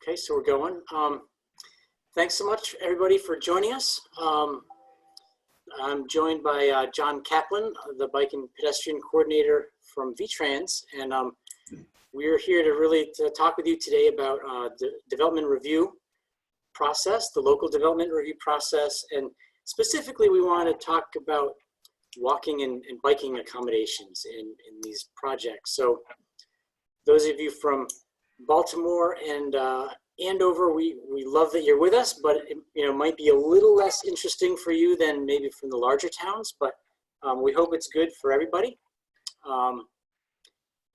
Okay, so we're going. Thanks so much, everybody, for joining us. I'm joined by John Kaplan, the Bike and Pedestrian Coordinator from VTrans, and we're here to talk with you today about the development review process, the local development review process, and specifically we want to talk about walking and biking accommodations in these projects. So those of you from Baltimore and Andover, we love that you're with us, but it might be a little less interesting for you than maybe from the larger towns, but we hope it's good for everybody. I'm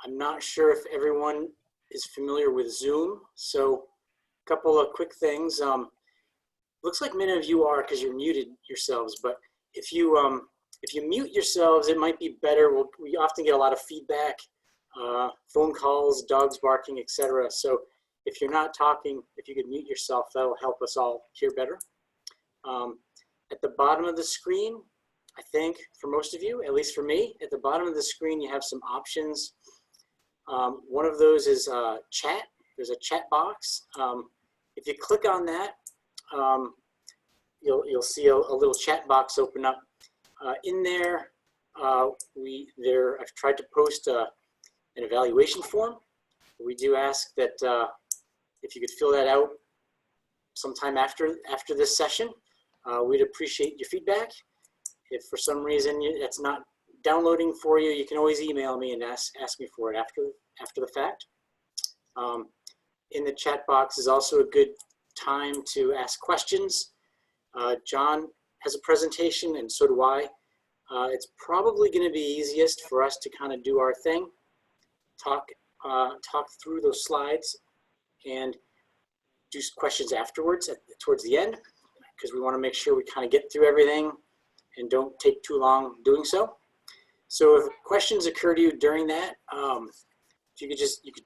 not sure if everyone is familiar with Zoom, so a couple of quick things. Looks like many of you are because you're muted yourselves, but if you mute yourselves, it might be better. We often get a lot of feedback, phone calls, dogs barking, etc. So if you're not talking, if you could mute yourself, that'll help us all hear better. At the bottom of the screen, I think for most of you, at least for me, at the bottom of the screen, you have some options. One of those is chat. There's a chat box. If you click on that, you'll see a little chat box open up. In there, I've tried to post an evaluation form. We do ask that if you could fill that out sometime after this session, we'd appreciate your feedback. If for some reason it's not downloading for you, you can always email me and ask me for it after the fact. In the chat box is also a good time to ask questions. John has a presentation and so do I. It's probably going to be easiest for us to kind of do our thing, talk through those slides and do questions afterwards towards the end, because we want to make sure we kind of get through everything and don't take too long doing so. So if questions occur to you during that, if you could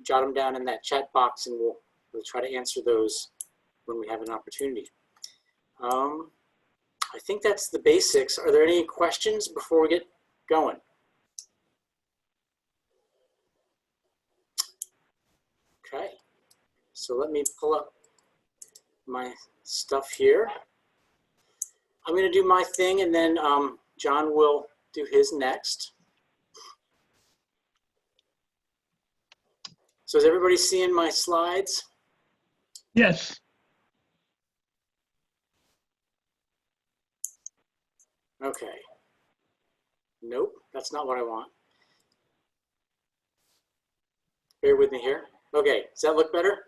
jot them down in that chat box, and we'll try to answer those when we have an opportunity. I think that's the basics. Are there any questions before we get going? Okay, so let me pull up my stuff here. I'm going to do my thing, and then John will do his next. So is everybody seeing my slides? Yes. Okay. Nope, that's not what I want. Bear with me here. Okay, does that look better?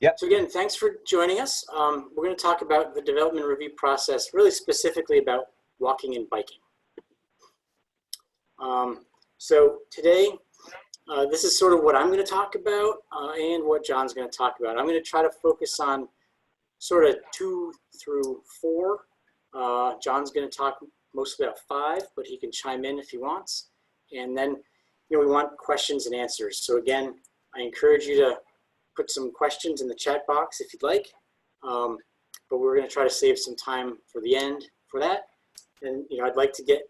Yep. So again, thanks for joining us. We're going to talk about the development review process, really specifically about walking and biking. So today, this is sort of what I'm going to talk about and what John's going to talk about. I'm going to try to focus on sort of 2 through 4. John's going to talk mostly about 5, but he can chime in if he wants. And then, we want questions and answers. So again, I encourage you to put some questions in the chat box if you'd like. But we're going to try to save some time for the end for that. And I'd like to get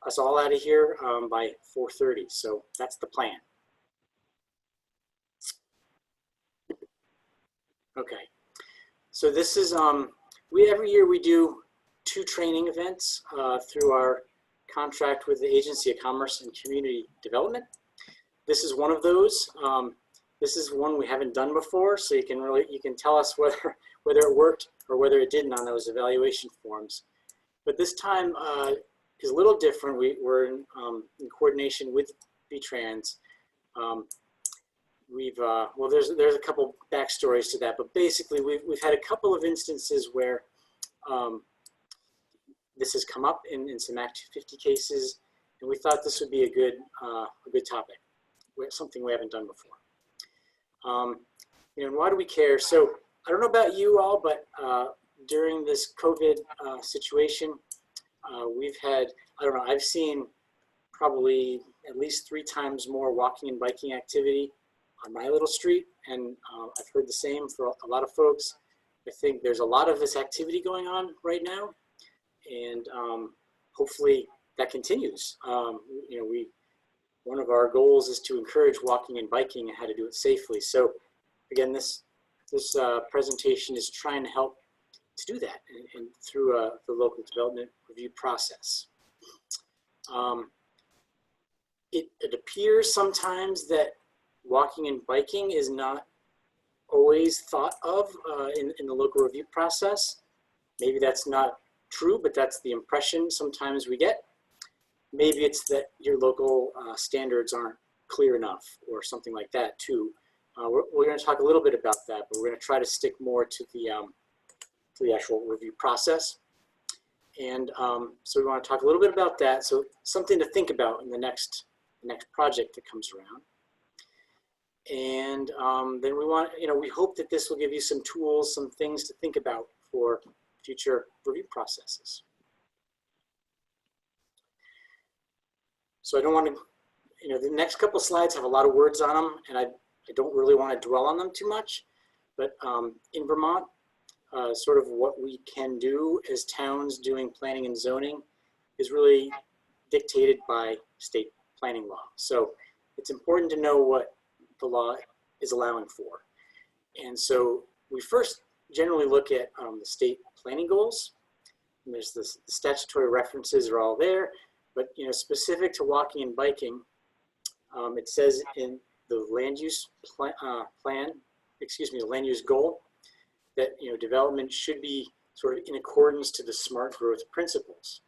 us all out of here by 4:30. So that's the plan. Okay. So this is, every year we do 2 training events through our contract with the Agency of Commerce and Community Development. This is one of those. This is one we haven't done before, so you can tell us whether it worked or whether it didn't on those evaluation forms. But this time is a little different. We're in coordination with VTrans. Well, there's a couple backstories to that, but basically we've had a couple of instances where this has come up in some Act 250 cases, and we thought this would be a good topic, something we haven't done before. And why do we care? So I don't know about you all, but during this COVID situation, we've had, I've seen probably at least 3 times more walking and biking activity on my little street, and I've heard the same for a lot of folks. I think there's a lot of this activity going on right now, and hopefully that continues. One of of our goals is to encourage walking and biking and how to do it safely. So again, this presentation is trying to help to do that and through the local development review process. It appears sometimes that walking and biking is not always thought of in the local review process. Maybe that's not true, but that's the impression sometimes we get. Maybe it's that your local standards aren't clear enough or something like that too. We're going to talk a little bit about that, but we're going to try to stick more to the actual review process. And so we want to talk a little bit about that. So something to think about in the next project that comes around. And then we want, we hope that this will give you some tools, some things to think about for future review processes. So I don't want to, the next couple slides have a lot of words on them, and I don't really want to dwell on them too much. But in Vermont, sort of what we can do as towns doing planning and zoning is really dictated by state planning law. So it's important to know what the law is allowing for. And so we first generally look at the state planning goals. And there's the statutory references are all there, but specific to walking and biking, it says in the land use the land use goal, that development should be sort of in accordance to the smart growth principles.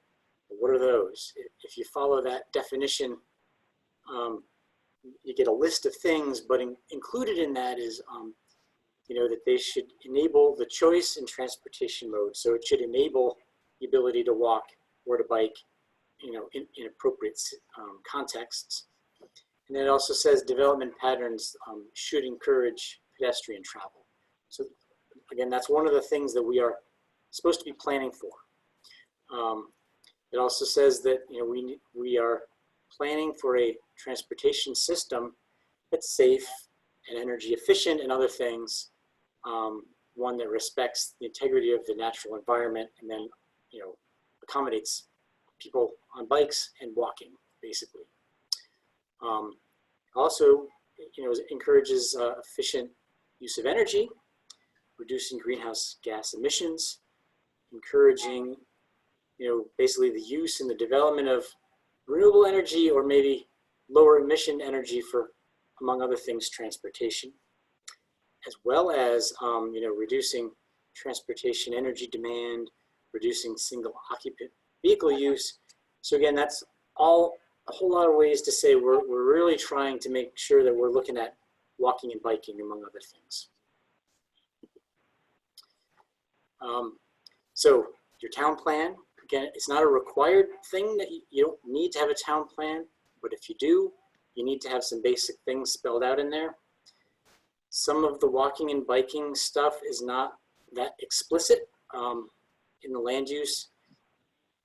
What are those? If you follow that definition, you get a list of things, but included in that is that they should enable the choice in transportation mode. So it should enable the ability to walk or to bike, in appropriate contexts. And then it also says development patterns should encourage pedestrian travel. So again, that's one of the things that we are supposed to be planning for. It also says that we are planning for a transportation system that's safe and energy efficient and other things. One that respects the integrity of the natural environment and then accommodates people on bikes and walking, basically. Also, encourages efficient use of energy, reducing greenhouse gas emissions, encouraging, basically the use and the development of renewable energy or maybe lower emission energy for, among other things, transportation, as well as, reducing transportation energy demand, reducing single occupant vehicle use. So again, that's all a whole lot of ways to say we're really trying to make sure that we're looking at walking and biking, among other things. So your town plan, again, it's not a required thing that you don't need to have a town plan, but if you do, you need to have some basic things spelled out in there. Some of the walking and biking stuff is not that explicit in the land use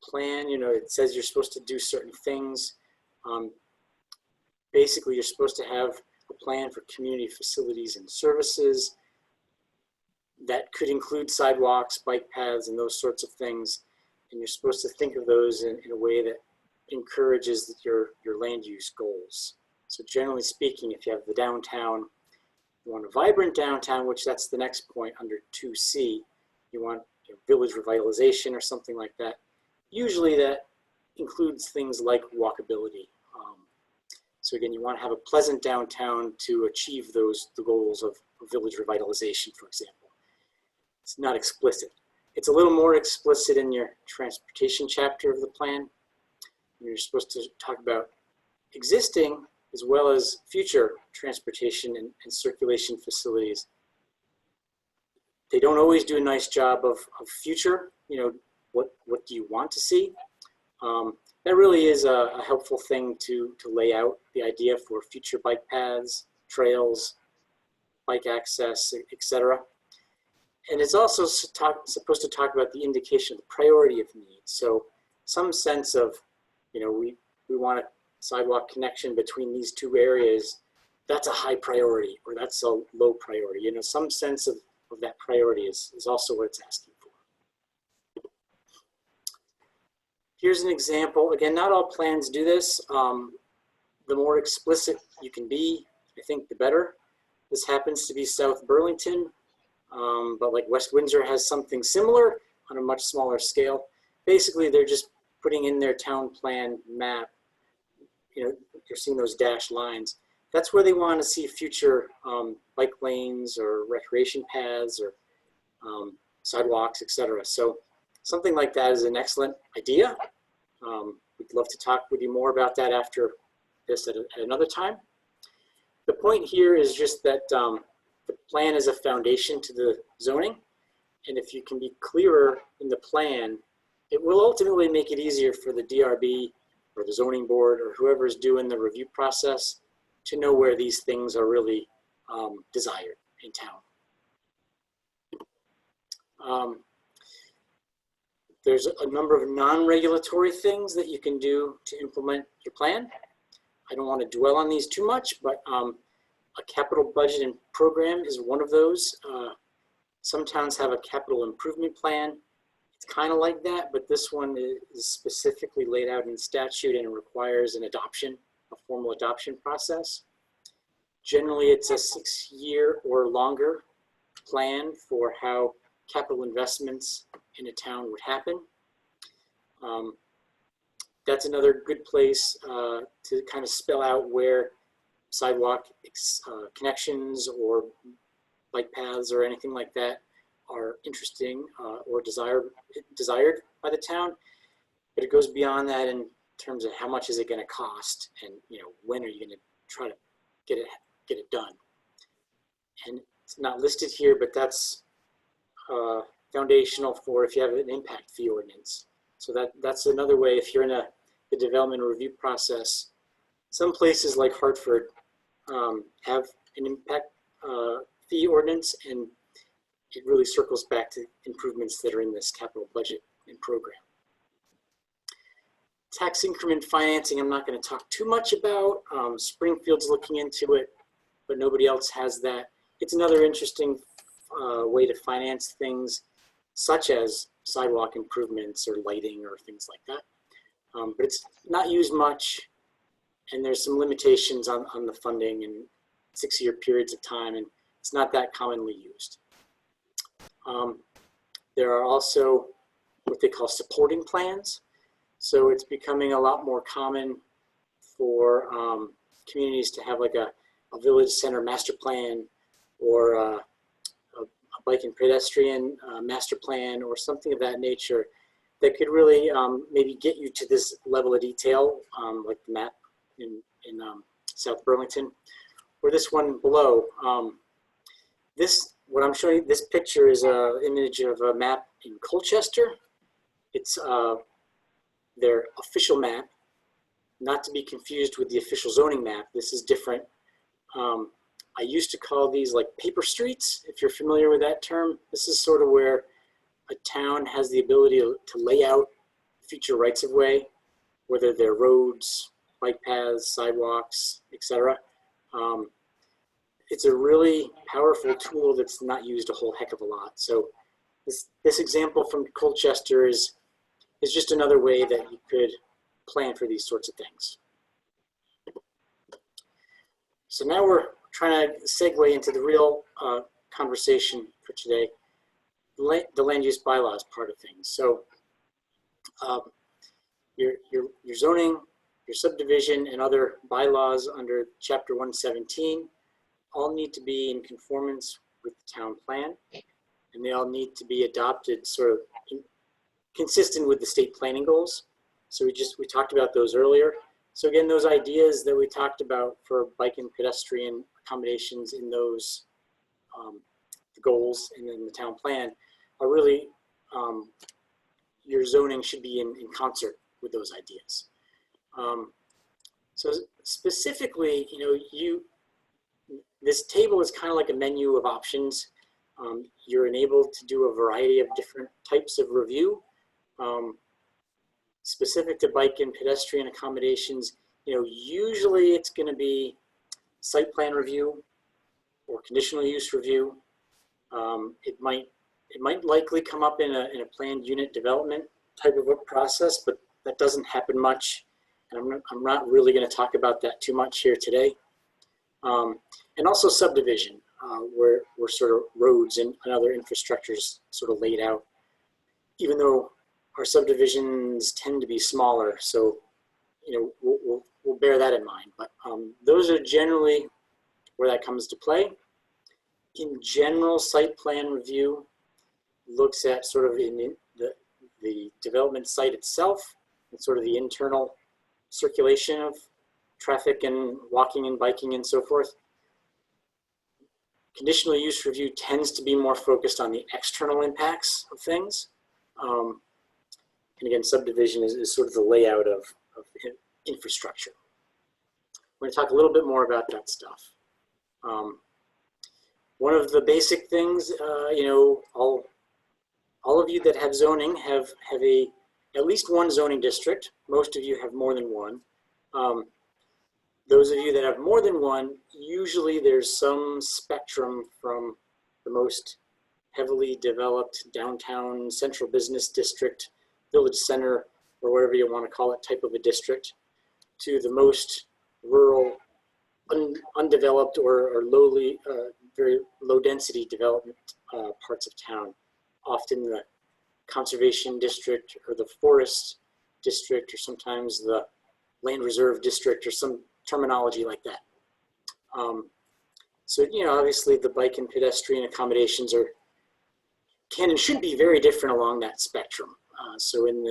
plan. It says you're supposed to do certain things. Basically, you're supposed to have a plan for community facilities and services that could include sidewalks, bike paths, and those sorts of things. And you're supposed to think of those in a way that encourages your land use goals. So generally speaking, if you have the downtown, you want a vibrant downtown, which that's the next point under 2C. You want village revitalization or something like that. Usually that includes things like walkability. So again, you want to have a pleasant downtown to achieve the goals of village revitalization, for example. It's not explicit. It's a little more explicit in your transportation chapter of the plan. You're supposed to talk about existing as well as future transportation and circulation facilities. They don't always do a nice job of future, what do you want to see? That really is a helpful thing to lay out the idea for future bike paths, trails, bike access, etc. And it's also supposed to talk about the indication of the priority of needs. So some sense of, we want a sidewalk connection between these two areas. That's a high priority or that's a low priority. Some sense of that priority is also what it's asking for. Here's an example. Again, not all plans do this, the more explicit you can be, I think the better. This happens to be South Burlington, but like West Windsor has something similar on a much smaller scale. Basically, they're just putting in their town plan map. You know, you're seeing those dashed lines. That's where they want to see future bike lanes or recreation paths or sidewalks, etc. So something like that is an excellent idea. We'd love to talk with you more about that after this at another time. The point here is just that the plan is a foundation to the zoning. And if you can be clearer in the plan, it will ultimately make it easier for the DRB or the zoning board or whoever is doing the review process to know where these things are really desired in town. There's a number of non-regulatory things that you can do to implement your plan. I don't want to dwell on these too much, but a capital budget and program is one of those. Some towns have a capital improvement plan. It's kind of like that, but this one is specifically laid out in statute and it requires an adoption, a formal adoption process. Generally, it's a 6-year or longer plan for how capital investments in a town would happen. That's another good place to kind of spell out where sidewalk connections or bike paths or anything like that are interesting or desired by the town. But it goes beyond that in terms of how much is it going to cost, and when are you going to try to get it done. And it's not listed here, but that's foundational for if you have an impact fee ordinance. So that's another way. If you're in the development review process, some places like Hartford have an impact fee ordinance, and it really circles back to improvements that are in this capital budget and program. Tax increment financing, I'm not going to talk too much about. Springfield's looking into it, but nobody else has that. It's another interesting way to finance things such as sidewalk improvements or lighting or things like that. But it's not used much, and there's some limitations on the funding and 6-year periods of time, and it's not that commonly used. There are also what they call supporting plans. So it's becoming a lot more common for communities to have like a village center master plan or a bike and pedestrian master plan or something of that nature that could really maybe get you to this level of detail, like the map in South Burlington, or this one below. What I'm showing you, this picture is an image of a map in Colchester. It's their official map, not to be confused with the official zoning map. This is different. I used to call these like paper streets, if you're familiar with that term. This is sort of where a town has the ability to lay out future rights of way, whether they're roads, bike paths, sidewalks, etc. It's a really powerful tool that's not used a whole heck of a lot. So this example from Colchester is just another way that you could plan for these sorts of things. So now we're trying to segue into the real conversation for today, the land use bylaws part of things. So your zoning, your subdivision, and other bylaws under Chapter 117 all need to be in conformance with the town plan, and they all need to be adopted sort of consistent with the state planning goals. So we talked about those earlier. So again, those ideas that we talked about for bike and pedestrian accommodations in those the goals and in the town plan are really, your zoning should be in concert with those ideas. So specifically, this table is kind of like a menu of options. You're enabled to do a variety of different types of review. Specific to bike and pedestrian accommodations, usually it's going to be site plan review or conditional use review. It might likely come up in a planned unit development type of a process, but that doesn't happen much. I'm not really going to talk about that too much here today. And also subdivision, where sort of roads and other infrastructures sort of laid out, even though our subdivisions tend to be smaller. So, we'll bear that in mind. But those are generally where that comes to play. In general, site plan review looks at sort of in the development site itself and sort of the internal circulation of traffic and walking and biking and so forth. Conditional use review tends to be more focused on the external impacts of things. And again, subdivision is sort of the layout of infrastructure. We're going to talk a little bit more about that stuff. One of the basic things, all of you that have zoning have at least one zoning district. Most of you have more than one. Those of you that have more than one, usually there's some spectrum from the most heavily developed downtown central business district, village center, or whatever you want to call it, type of a district, to the most rural, undeveloped or lowly, very low density development parts of town. Often the conservation district or the forest district, or sometimes the land reserve district, or some terminology like that. So, obviously the bike and pedestrian accommodations can and should be very different along that spectrum. So in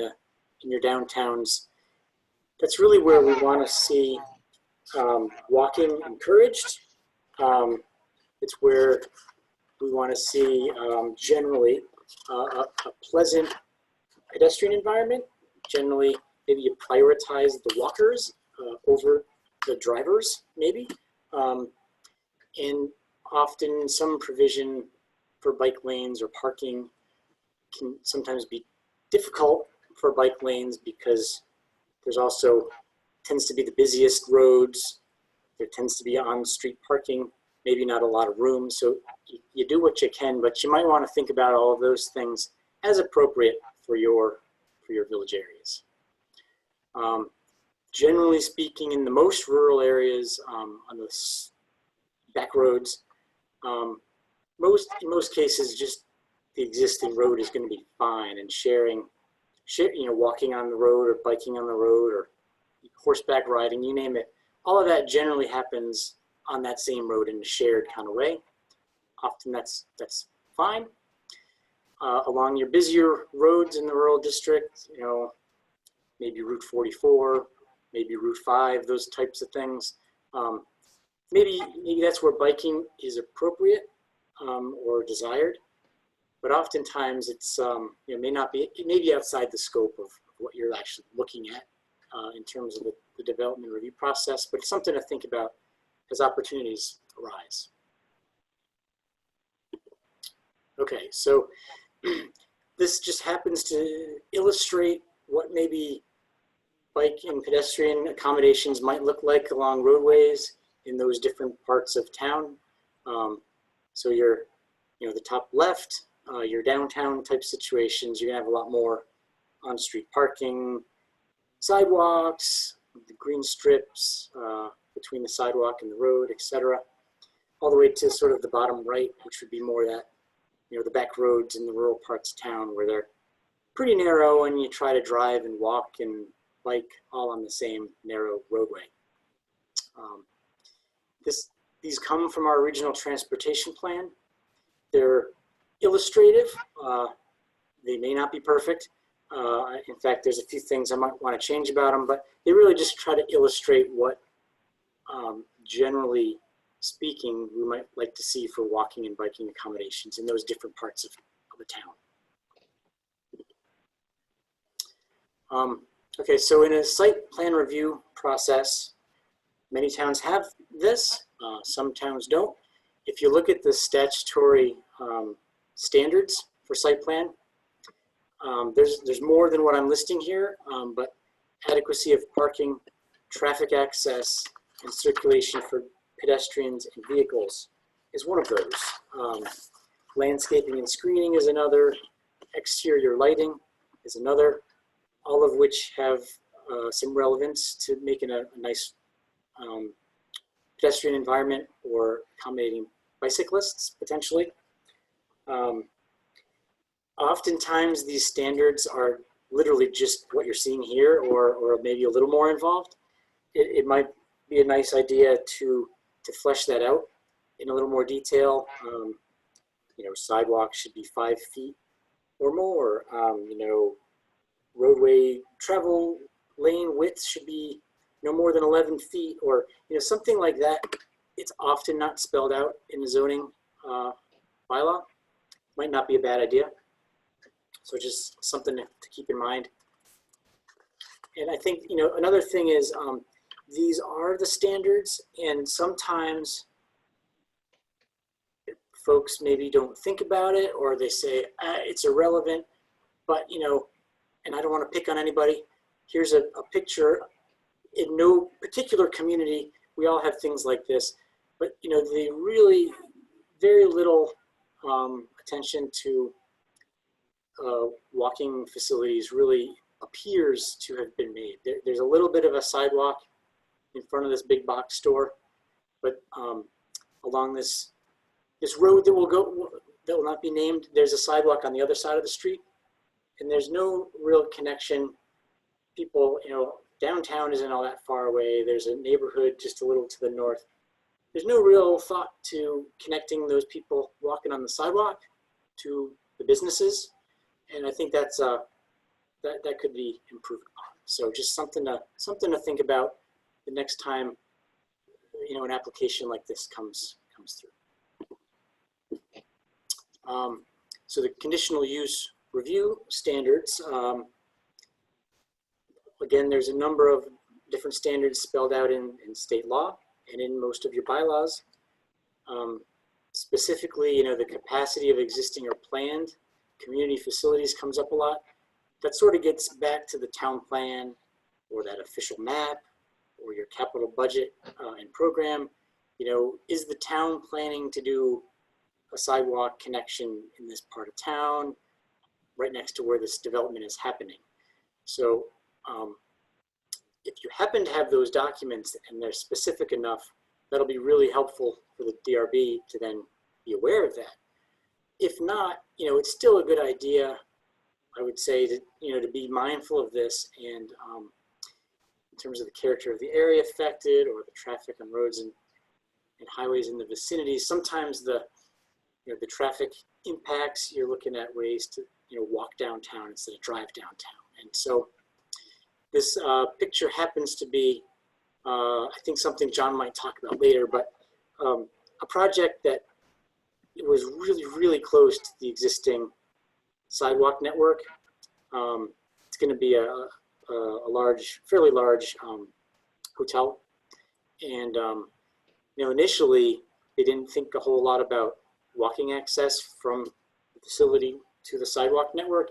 your downtowns, that's really where we want to see walking encouraged. It's where we want to see generally a pleasant pedestrian environment. Generally, maybe you prioritize the walkers over the drivers, maybe. And often some provision for bike lanes or parking can sometimes be difficult for bike lanes because there's also tends to be the busiest roads. There tends to be on-street parking, maybe not a lot of room. So you do what you can, but you might want to think about all of those things as appropriate for your village areas. Generally speaking, in the most rural areas, on the back roads, in most cases, just the existing road is going to be fine, and walking on the road or biking on the road or horseback riding, you name it, all of that generally happens on that same road in a shared kind of way. Often that's fine. Along your busier roads in the rural district, maybe Route 44, maybe Route 5, those types of things. Maybe that's where biking is appropriate or desired, but oftentimes it's it may be outside the scope of what you're actually looking at in terms of the development review process, but it's something to think about as opportunities arise. Okay, so this just happens to illustrate what maybe bike and pedestrian accommodations might look like along roadways in those different parts of town. So the top left, your downtown type situations, you're gonna have a lot more on-street parking, sidewalks, the green strips between the sidewalk and the road, etc. All the way to sort of the bottom right, which would be more that, the back roads in the rural parts of town where they're pretty narrow and you try to drive and walk and bike all on the same narrow roadway. These come from our regional transportation plan. They're illustrative. They may not be perfect. In fact, there's a few things I might want to change about them, but they really just try to illustrate what, generally speaking, we might like to see for walking and biking accommodations in those different parts of the town. Okay, so in a site plan review process, many towns have this, some towns don't. If you look at the statutory standards for site plan, there's more than what I'm listing here, but adequacy of parking, traffic access, and circulation for pedestrians and vehicles is one of those. Landscaping and screening is another. Exterior lighting is another. All of which have some relevance to making a nice pedestrian environment or accommodating bicyclists potentially. Oftentimes these standards are literally just what you're seeing here, or maybe a little more involved. It might be a nice idea to flesh that out in a little more detail. Sidewalks should be 5 feet or more. Roadway travel lane width should be no more than 11 feet, or something like that. It's often not spelled out in the zoning bylaw. Might not be a bad idea. So just something to keep in mind. And I think another thing is these are the standards, and sometimes folks maybe don't think about it, or they say it's irrelevant. But and I don't want to pick on anybody. Here's a picture. In no particular community, we all have things like this, but the really very little attention to walking facilities really appears to have been made. There's a little bit of a sidewalk in front of this big box store, but along this road that will not be named, there's a sidewalk on the other side of the street, and there's no real connection. People, downtown isn't all that far away. There's a neighborhood just a little to the north. There's no real thought to connecting those people walking on the sidewalk to the businesses, and I think that's that could be improved upon. So just something to think about the next time an application like this comes through. So the conditional use review standards. Again, there's a number of different standards spelled out in state law and in most of your bylaws. Specifically, the capacity of existing or planned community facilities comes up a lot. That sort of gets back to the town plan or that official map or your capital budget and program. Is the town planning to do a sidewalk connection in this part of town right next to where this development is happening? So if you happen to have those documents and they're specific enough, that'll be really helpful for the DRB to then be aware of that. If not, it's still a good idea, I would say, to be mindful of this, and in terms of the character of the area affected or the traffic on roads and highways in the vicinity. Sometimes the traffic impacts, you're looking at ways to walk downtown instead of drive downtown. And so this picture happens to be, I think, something John might talk about later, but a project that it was really, really close to the existing sidewalk network. It's going to be a fairly large hotel, and initially they didn't think a whole lot about walking access from the facility to the sidewalk network,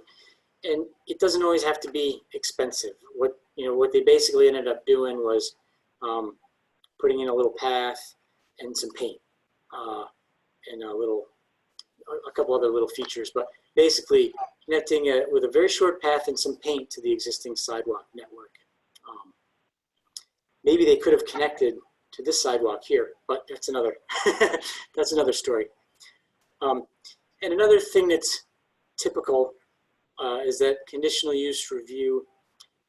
and it doesn't always have to be expensive. What they basically ended up doing was putting in a little path and some paint and a couple other little features, but basically connecting it with a very short path and some paint to the existing sidewalk network. Maybe they could have connected to this sidewalk here, but that's another that's another story. And another thing that's typical is that conditional use review,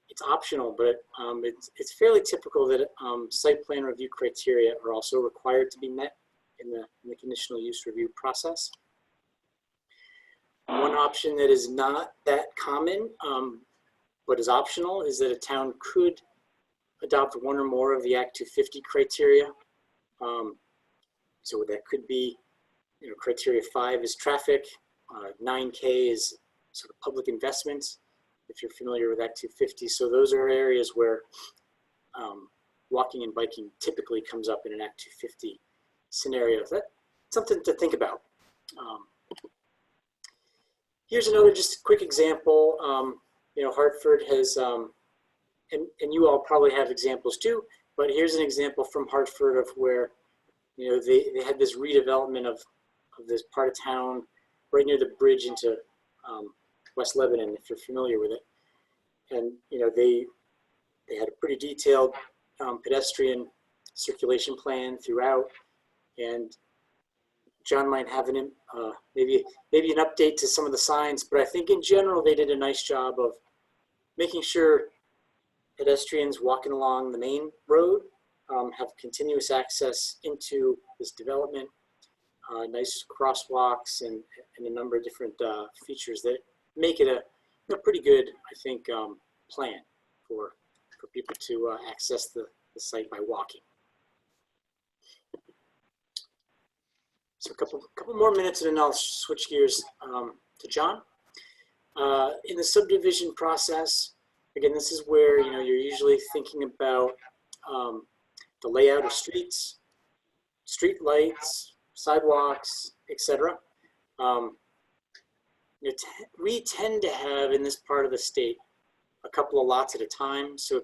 it's optional, but it's fairly typical that site plan review criteria are also required to be met in the conditional use review process. One option that is not that common, but is optional, is that a town could adopt one or more of the Act 250 criteria. So that could be, criteria 5 is traffic, 9K is sort of public investments, if you're familiar with Act 250. So those are areas where walking and biking typically comes up in an Act 250 scenario. That's something to think about. Here's another just quick example. Hartford has, and you all probably have examples too, but here's an example from Hartford of where, they had this redevelopment of this part of town right near the bridge into West Lebanon, if you're familiar with it. And, they they had a pretty detailed pedestrian circulation plan throughout, and John might have maybe an update to some of the signs, but I think in general they did a nice job of making sure pedestrians walking along the main road have continuous access into this development, nice crosswalks, and a number of different features that make it a pretty good, I think, plan for people to access the site by walking. So a couple more minutes and then I'll switch gears to John. In the subdivision process, again, this is where you're usually thinking about the layout of streets, street lights, sidewalks, etc. We tend to have in this part of the state a couple of lots at a time. So,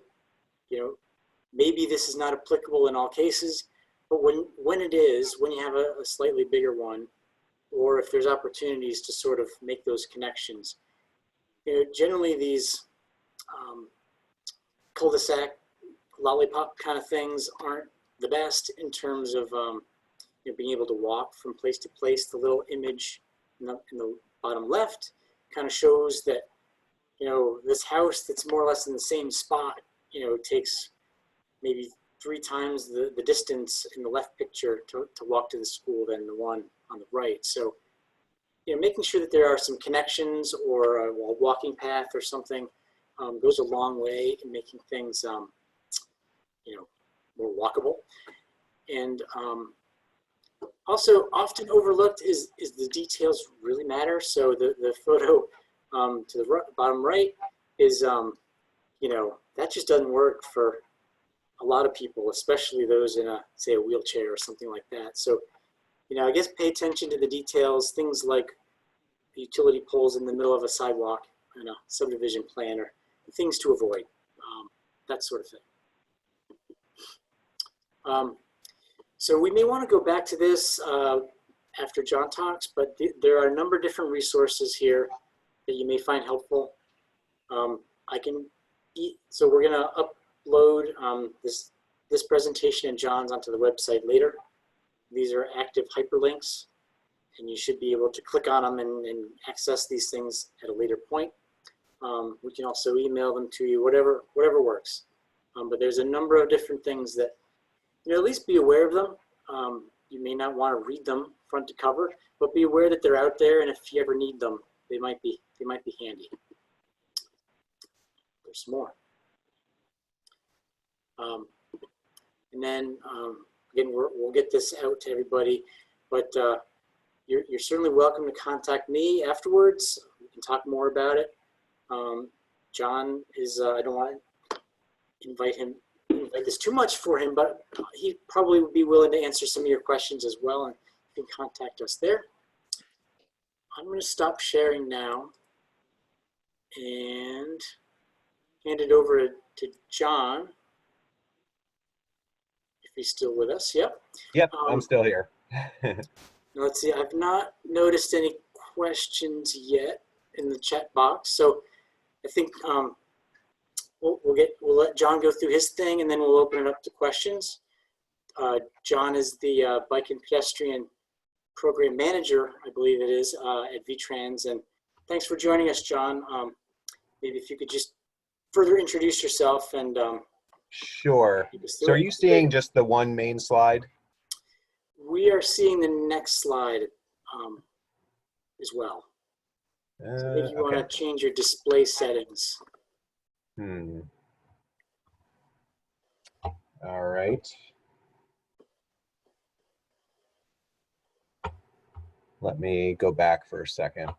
maybe this is not applicable in all cases, but when it is, when you have a slightly bigger one, or if there's opportunities to sort of make those connections, generally these cul-de-sac, lollipop kind of things aren't the best in terms of being able to walk from place to place. The little image in the bottom left kind of shows that this house that's more or less in the same spot takes maybe 3 times the distance in the left picture to walk to the school than the one on the right. So making sure that there are some connections or a walking path or something goes a long way in making things more walkable. And also often overlooked is the details really matter. So the photo to the bottom right is that just doesn't work for a lot of people, especially those in say a wheelchair or something like that. So I guess pay attention to the details, things like utility poles in the middle of a sidewalk in a subdivision plan, or things to avoid, that sort of thing. So we may want to go back to this after John talks, but there are a number of different resources here that you may find helpful. So we're going to upload this presentation and John's onto the website later. These are active hyperlinks, and you should be able to click on them and access these things at a later point. We can also email them to you, whatever works. But there's a number of different things that, at least be aware of them. You may not want to read them front to cover, but be aware that they're out there, and if you ever need them, they might be handy. There's more. And then again, we'll get this out to everybody, but you're certainly welcome to contact me afterwards. We can talk more about it. John is, I don't want to invite this too much for him, but he probably would be willing to answer some of your questions as well, and you can contact us there. I'm going to stop sharing now and hand it over to John, if he's still with us. Yep. Yep, I'm still here. Let's see, I've not noticed any questions yet in the chat box, so I think we'll let John go through his thing, and then we'll open it up to questions. John is the Bike and Pedestrian Program Manager, I believe it is, at VTrans, and thanks for joining us, John. Maybe if you could just further introduce yourself and Sure. So are you seeing just the one main slide? We are seeing the next slide as well. So maybe you want to change your display settings. All right. Let me go back for a second.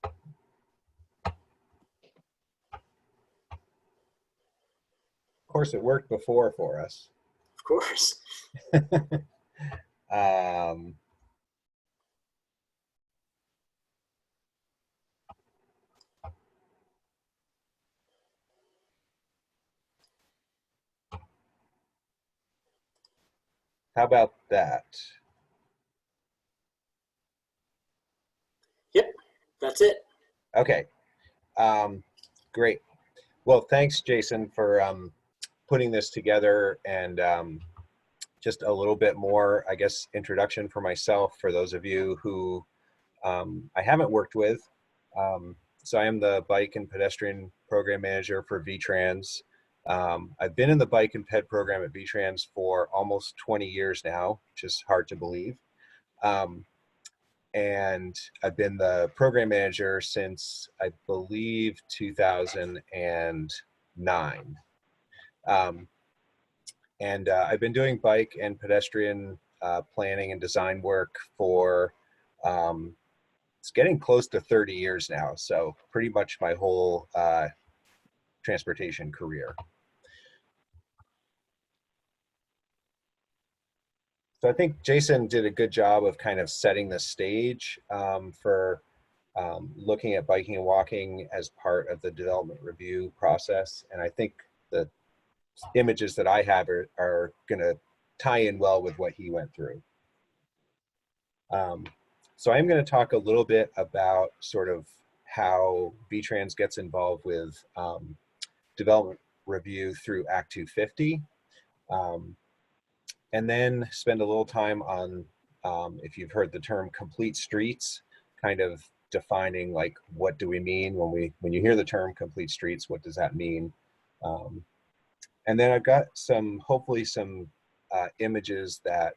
Of course, it worked before for us. Of course. How about that? Yep, that's it. Okay, great. Well, thanks, Jason, for putting this together, and just a little bit more, I guess, introduction for myself for those of you who I haven't worked with. So I am the Bike and Pedestrian Program Manager for VTrans. I've been in the Bike and Ped program at VTrans for almost 20 years now, which is hard to believe. And I've been the program manager since, I believe, 2009. I've been doing bike and pedestrian planning and design work for it's getting close to 30 years now. So pretty much my whole transportation career. So I think Jason did a good job of kind of setting the stage for looking at biking and walking as part of the development review process. And I think the images that I have are going to tie in well with what he went through. So I'm going to talk a little bit about sort of how VTrans gets involved with development review through Act 250, and then spend a little time on, if you've heard the term complete streets, kind of defining like what do we mean when you hear the term complete streets, what does that mean? And then I've got hopefully some images that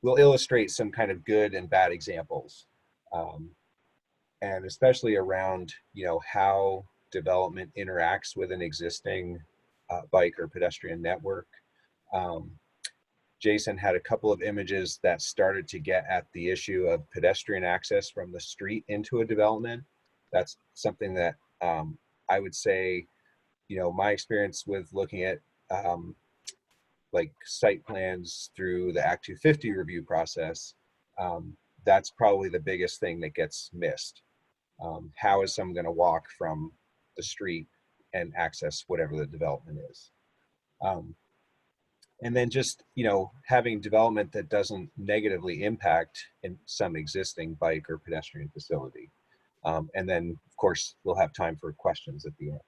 will illustrate some kind of good and bad examples, and especially around how development interacts with an existing bike or pedestrian network. Jason had a couple of images that started to get at the issue of pedestrian access from the street into a development. That's something that I would say, my experience with looking at like site plans through the Act 250 review process, that's probably the biggest thing that gets missed. How is someone going to walk from the street and access whatever the development is? And then just, having development that doesn't negatively impact in some existing bike or pedestrian facility. And then, of course, we'll have time for questions at the end.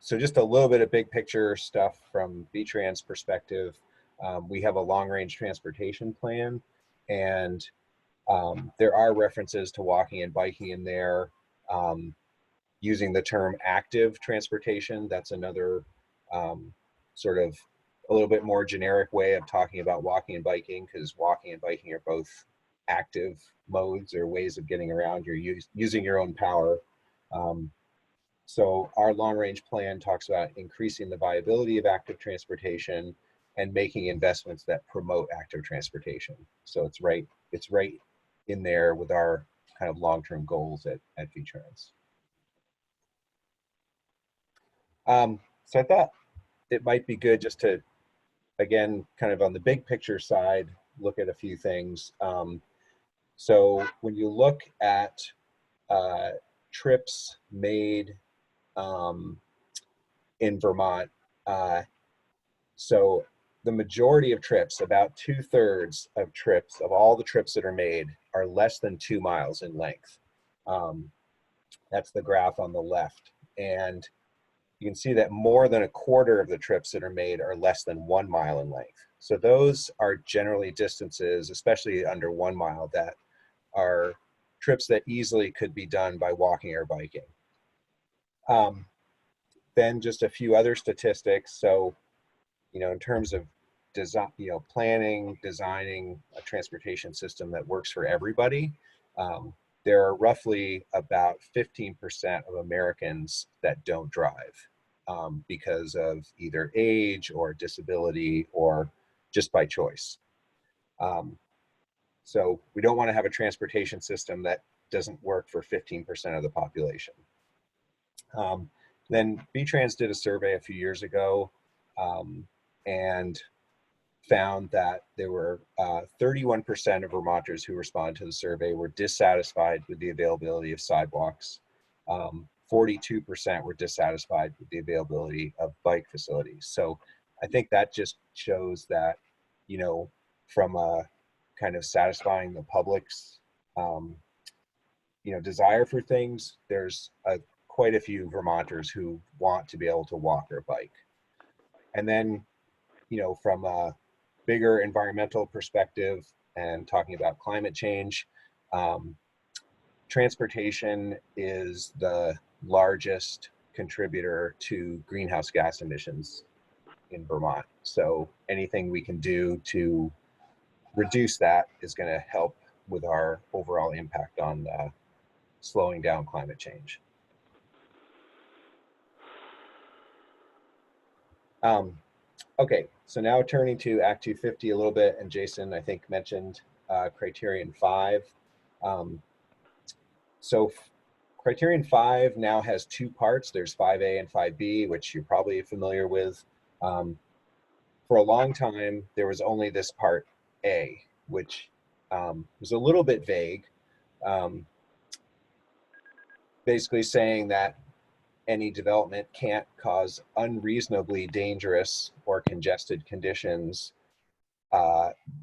So just a little bit of big picture stuff from VTrans perspective. We have a long-range transportation plan, and there are references to walking and biking in there. Using the term active transportation, that's another sort of a little bit more generic way of talking about walking and biking, because walking and biking are both active modes or ways of getting around. You're using your own power. So our long-range plan talks about increasing the viability of active transportation and making investments that promote active transportation. So it's right in there with our kind of long-term goals at VTrans. So I thought it might be good just to, again, kind of on the big picture side, look at a few things. So when you look at trips made in Vermont, so the majority of trips, about 2/3 of trips, of all the trips that are made, are less than 2 miles in length. That's the graph on the left. And you can see that more than 1/4 of the trips that are made are less than 1 mile in length. So those are generally distances, especially under 1 mile, that are trips that easily could be done by walking or biking. Then just a few other statistics. So, in terms of design, planning, designing a transportation system that works for everybody, there are roughly about 15% of Americans that don't drive because of either age or disability or just by choice. So we don't want to have a transportation system that doesn't work for 15% of the population. Then VTrans did a survey a few years ago and found that there were 31% of Vermonters who responded to the survey were dissatisfied with the availability of sidewalks. 42% were dissatisfied with the availability of bike facilities. So I think that just shows that, from a kind of satisfying the public's desire for things, there's quite a few Vermonters who want to be able to walk or bike. And then, from a bigger environmental perspective and talking about climate change, transportation is the largest contributor to greenhouse gas emissions in Vermont. So anything we can do to reduce that is going to help with our overall impact on slowing down climate change. Okay, so now turning to Act 250 a little bit, and Jason, I think, mentioned Criterion 5. So Criterion 5 now has two parts. There's 5A and 5B, which you're probably familiar with. For a long time, there was only this part A, which was a little bit vague, basically saying that any development can't cause unreasonably dangerous or congested conditions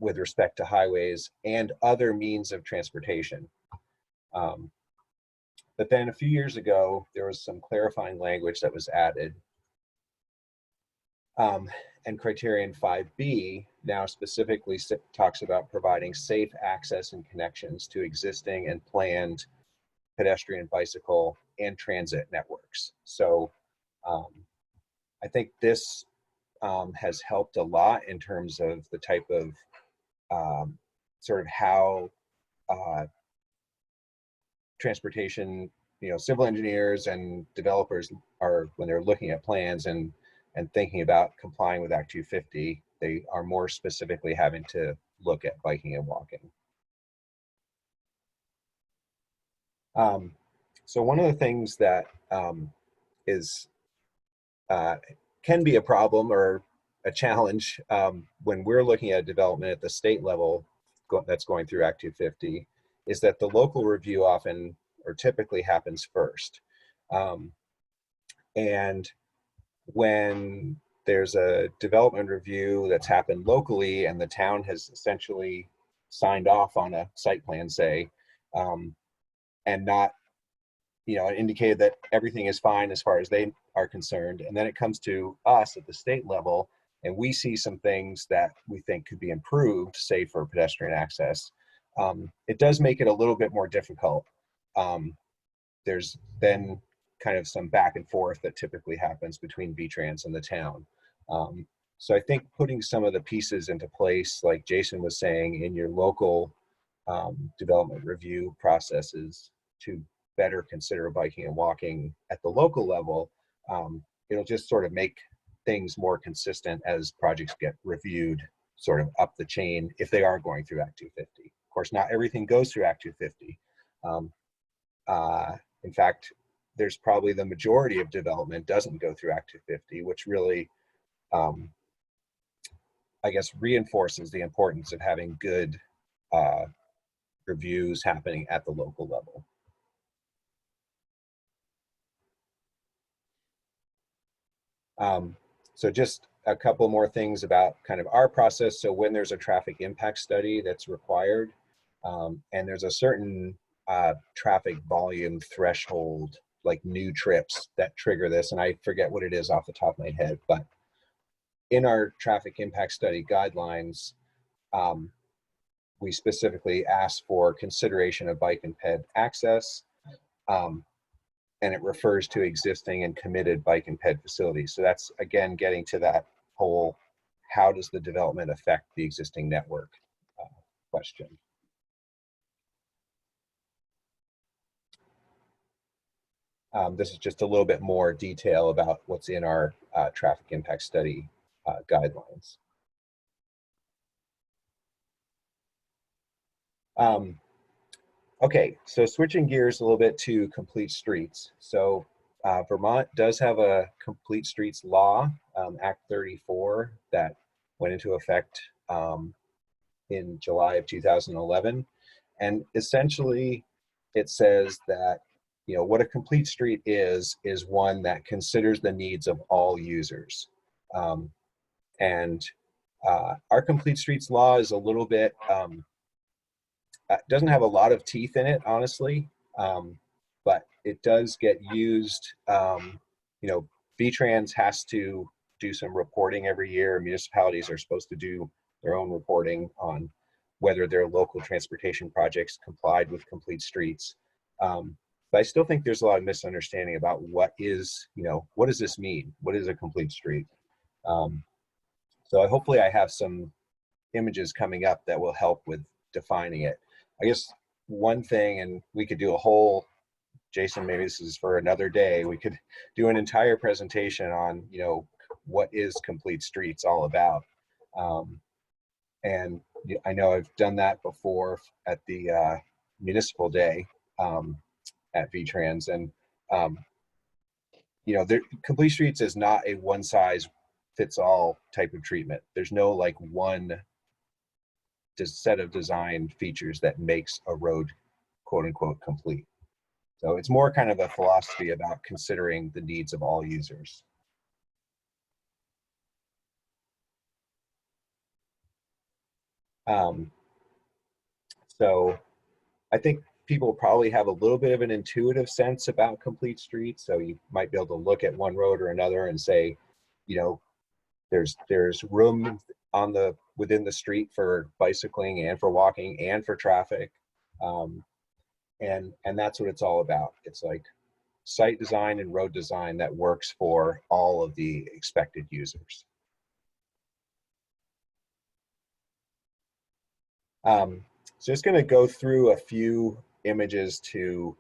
with respect to highways and other means of transportation. But then a few years ago, there was some clarifying language that was added. And Criterion 5B now specifically talks about providing safe access and connections to existing and planned pedestrian, bicycle, and transit networks. So I think this has helped a lot in terms of the type of sort of how transportation, civil engineers and developers are, when they're looking at plans and thinking about complying with Act 250, they are more specifically having to look at biking and walking. So one of the things that can be a problem or a challenge when we're looking at development at the state level that's going through Act 250 is that the local review often or typically happens first. And when there's a development review that's happened locally and the town has essentially signed off on a site plan, say, and not, indicated that everything is fine as far as they are concerned, and then it comes to us at the state level, and we see some things that we think could be improved, say for pedestrian access, it does make it a little bit more difficult. There's then kind of some back and forth that typically happens between VTrans and the town. So I think putting some of the pieces into place, like Jason was saying, in your local development review processes to better consider biking and walking at the local level, it'll just sort of make things more consistent as projects get reviewed sort of up the chain if they are going through Act 250. Of course, not everything goes through Act 250. In fact, there's probably the majority of development doesn't go through Act 250, which really, I guess, reinforces the importance of having good reviews happening at the local level. So just a couple more things about kind of our process. So when there's a traffic impact study that's required, and there's a certain traffic volume threshold, like new trips that trigger this, and I forget what it is off the top of my head, but in our traffic impact study guidelines, we specifically ask for consideration of bike and ped access, and it refers to existing and committed bike and ped facilities. So that's, again, getting to that whole, how does the development affect the existing network question. This is just a little bit more detail about what's in our traffic impact study guidelines. Okay, so switching gears a little bit to complete streets. So Vermont does have a complete streets law, Act 34, that went into effect in July of 2011. And essentially it says that, what a complete street is one that considers the needs of all users. And our complete streets law is a little bit doesn't have a lot of teeth in it, honestly, but it does get used. You know, VTrans has to do some reporting every year. Municipalities are supposed to do their own reporting on whether their local transportation projects complied with complete streets. But I still think there's a lot of misunderstanding about what is, you know, what does this mean? What is a complete street? So hopefully I have some images coming up that will help with defining it. I guess one thing, and we could do a whole, Jason, maybe this is for another day, we could do an entire presentation on, you know, what is complete streets all about. And I know I've done that before at the municipal day at VTrans, and you know, complete streets is not a one size fits all type of treatment. There's no like one set of design features that makes a road quote unquote complete. So it's more kind of a philosophy about considering the needs of all users. So I think people probably have a little bit of an intuitive sense about complete streets. So you might be able to look at one road or another and say, you know, there's room on within the street for bicycling and for walking and for traffic. And that's what it's all about. It's like site design and road design that works for all of the expected users. So just going to go through a few images to,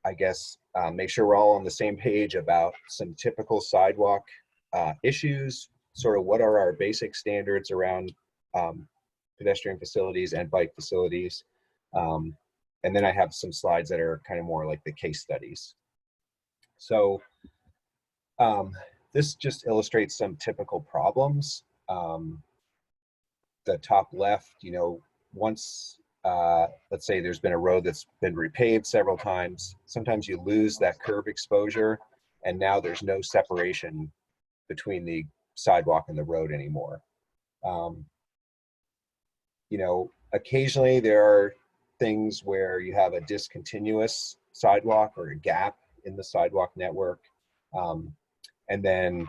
I guess, make sure we're all on the same page about some typical sidewalk issues, sort of what are our basic standards around pedestrian facilities and bike facilities. And then I have some slides that are kind of more like the case studies. So this just illustrates some typical problems. The top left, you know, once, let's say there's been a road that's been repaved several times, sometimes you lose that curb exposure, and now there's no separation between the sidewalk and the road anymore. You know, occasionally there are things where you have a discontinuous sidewalk or a gap in the sidewalk network. And then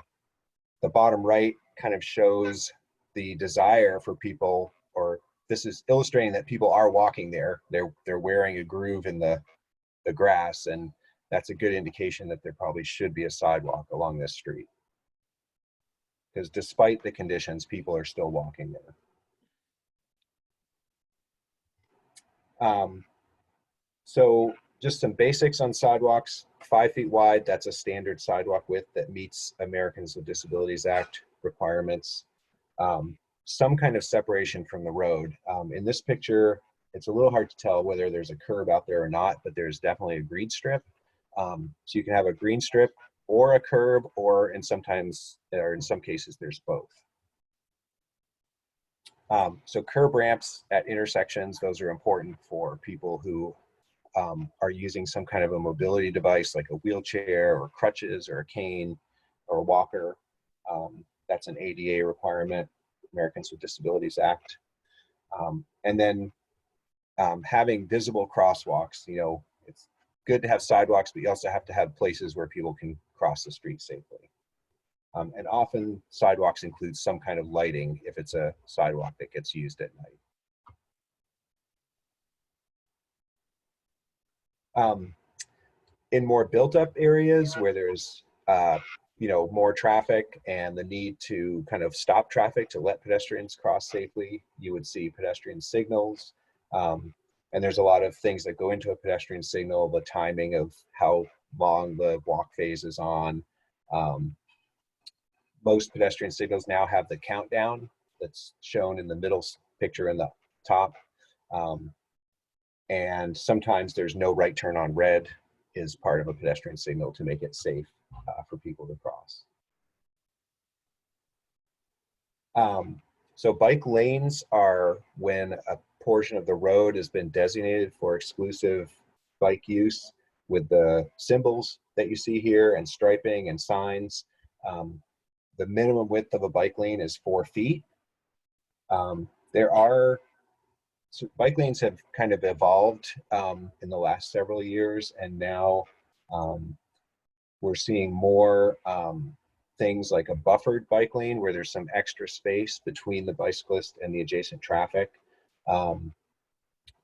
the bottom right kind of shows the desire for people, or this is illustrating that people are walking there. They're wearing a groove in the grass, and that's a good indication that there probably should be a sidewalk along this street. Because despite the conditions, people are still walking there. So just some basics on sidewalks. 5 feet wide, that's a standard sidewalk width that meets Americans with Disabilities Act requirements. Some kind of separation from the road. In this picture, it's a little hard to tell whether there's a curb out there or not, but there's definitely a green strip. So you can have a green strip or a curb, or in some cases, there's both. So curb ramps at intersections, those are important for people who are using some kind of a mobility device like a wheelchair or crutches or a cane or a walker. That's an ADA requirement, Americans with Disabilities Act. And then having visible crosswalks, you know, it's good to have sidewalks, but you also have to have places where people can cross the street safely. And often sidewalks include some kind of lighting if it's a sidewalk that gets used at night. In more built up areas where there's you know, more traffic and the need to kind of stop traffic to let pedestrians cross safely, you would see pedestrian signals. And there's a lot of things that go into a pedestrian signal, the timing of how long the walk phase is on. Most pedestrian signals now have the countdown that's shown in the middle picture in the top. And sometimes there's no right turn on red is part of a pedestrian signal to make it safe for people to cross. So bike lanes are when a portion of the road has been designated for exclusive bike use with the symbols that you see here and striping and signs. The minimum width of a bike lane is 4 feet. There are So bike lanes have kind of evolved in the last several years, and now we're seeing more things like a buffered bike lane where there's some extra space between the bicyclist and the adjacent traffic.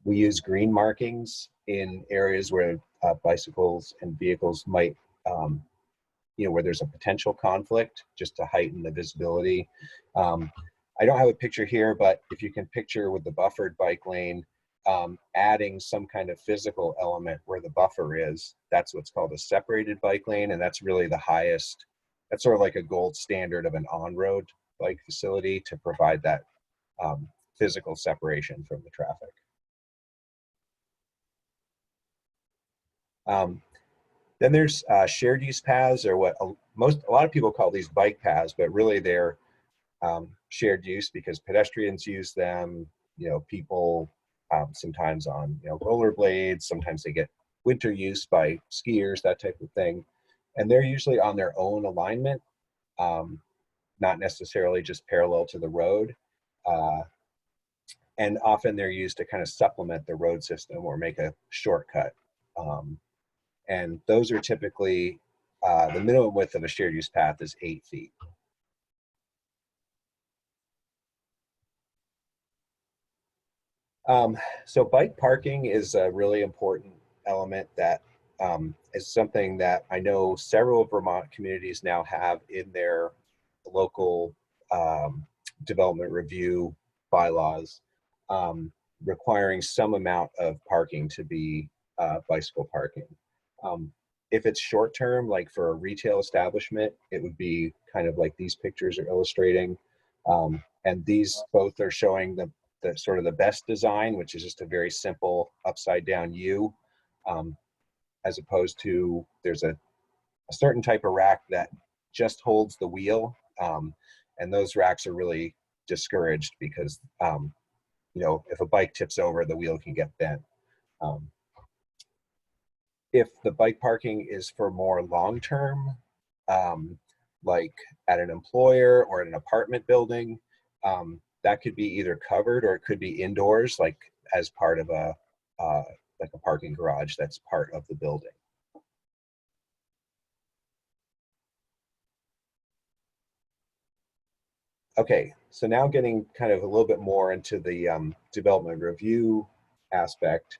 We use green markings in areas where bicycles and vehicles might, where there's a potential conflict, just to heighten the visibility. I don't have a picture here, but if you can picture with the buffered bike lane, adding some kind of physical element where the buffer is, that's what's called a separated bike lane. And that's really the highest, that's sort of like a gold standard of an on-road bike facility to provide that physical separation from the traffic. Then there's shared use paths, or what a lot of people call these bike paths, but really they're shared use because pedestrians use them. People sometimes on rollerblades, sometimes they get winter use by skiers, that type of thing, and they're usually on their own alignment, not necessarily just parallel to the road, and often they're used to kind of supplement the road system or make a shortcut. And those are typically, the minimum width of a shared use path is 8 feet. So bike parking is a really important element that is something that I know several Vermont communities now have in their local development review bylaws, requiring some amount of parking to be bicycle parking. If it's short term, like for a retail establishment, it would be kind of like these pictures are illustrating. And these both are showing the sort of the best design, which is just a very simple upside down U, as opposed to there's a certain type of rack that just holds the wheel. And those racks are really discouraged because, if a bike tips over, the wheel can get bent. If the bike parking is for more long-term, like at an employer or at an apartment building, that could be either covered or it could be indoors, like as part of a parking garage that's part of the building. Okay, so now getting kind of a little bit more into the development review aspect.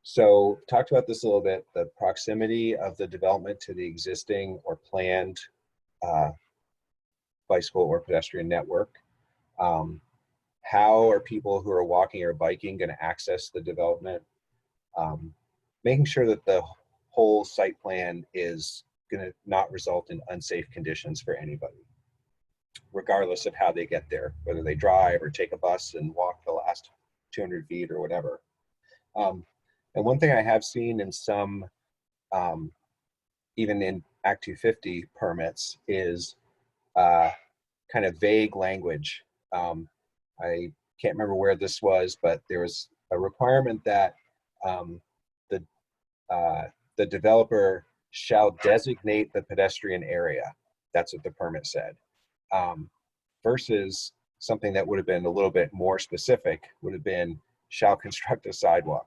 So talked about this a little bit, the proximity of the development to the existing or planned bicycle or pedestrian network. How are people who are walking or biking going to access the development? Making sure that the whole site plan is going to not result in unsafe conditions for anybody, regardless of how they get there, whether they drive or take a bus and walk the last 200 feet or whatever. And one thing I have seen in some, even in Act 250 permits, is kind of vague language. I can't remember where this was, but there was a requirement that the developer shall designate the pedestrian area. That's what the permit said. Versus something that would have been a little bit more specific would have been shall construct a sidewalk.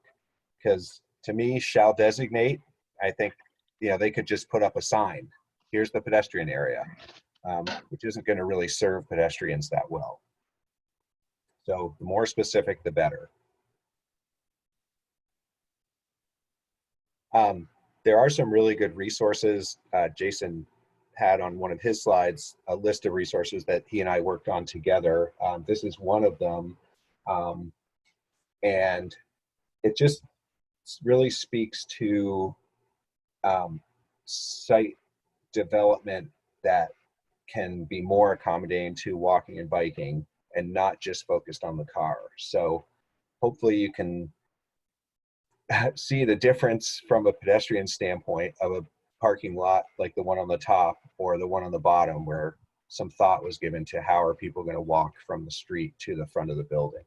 Because to me, shall designate, I think, they could just put up a sign. Here's the pedestrian area, which isn't going to really serve pedestrians that well. So the more specific, the better. There are some really good resources. Jason had on one of his slides a list of resources that he and I worked on together. This is one of them. And it just really speaks to site development that can be more accommodating to walking and biking and not just focused on the car. So hopefully you can see the difference from a pedestrian standpoint of a parking lot like the one on the top or the one on the bottom, where some thought was given to how are people going to walk from the street to the front of the building.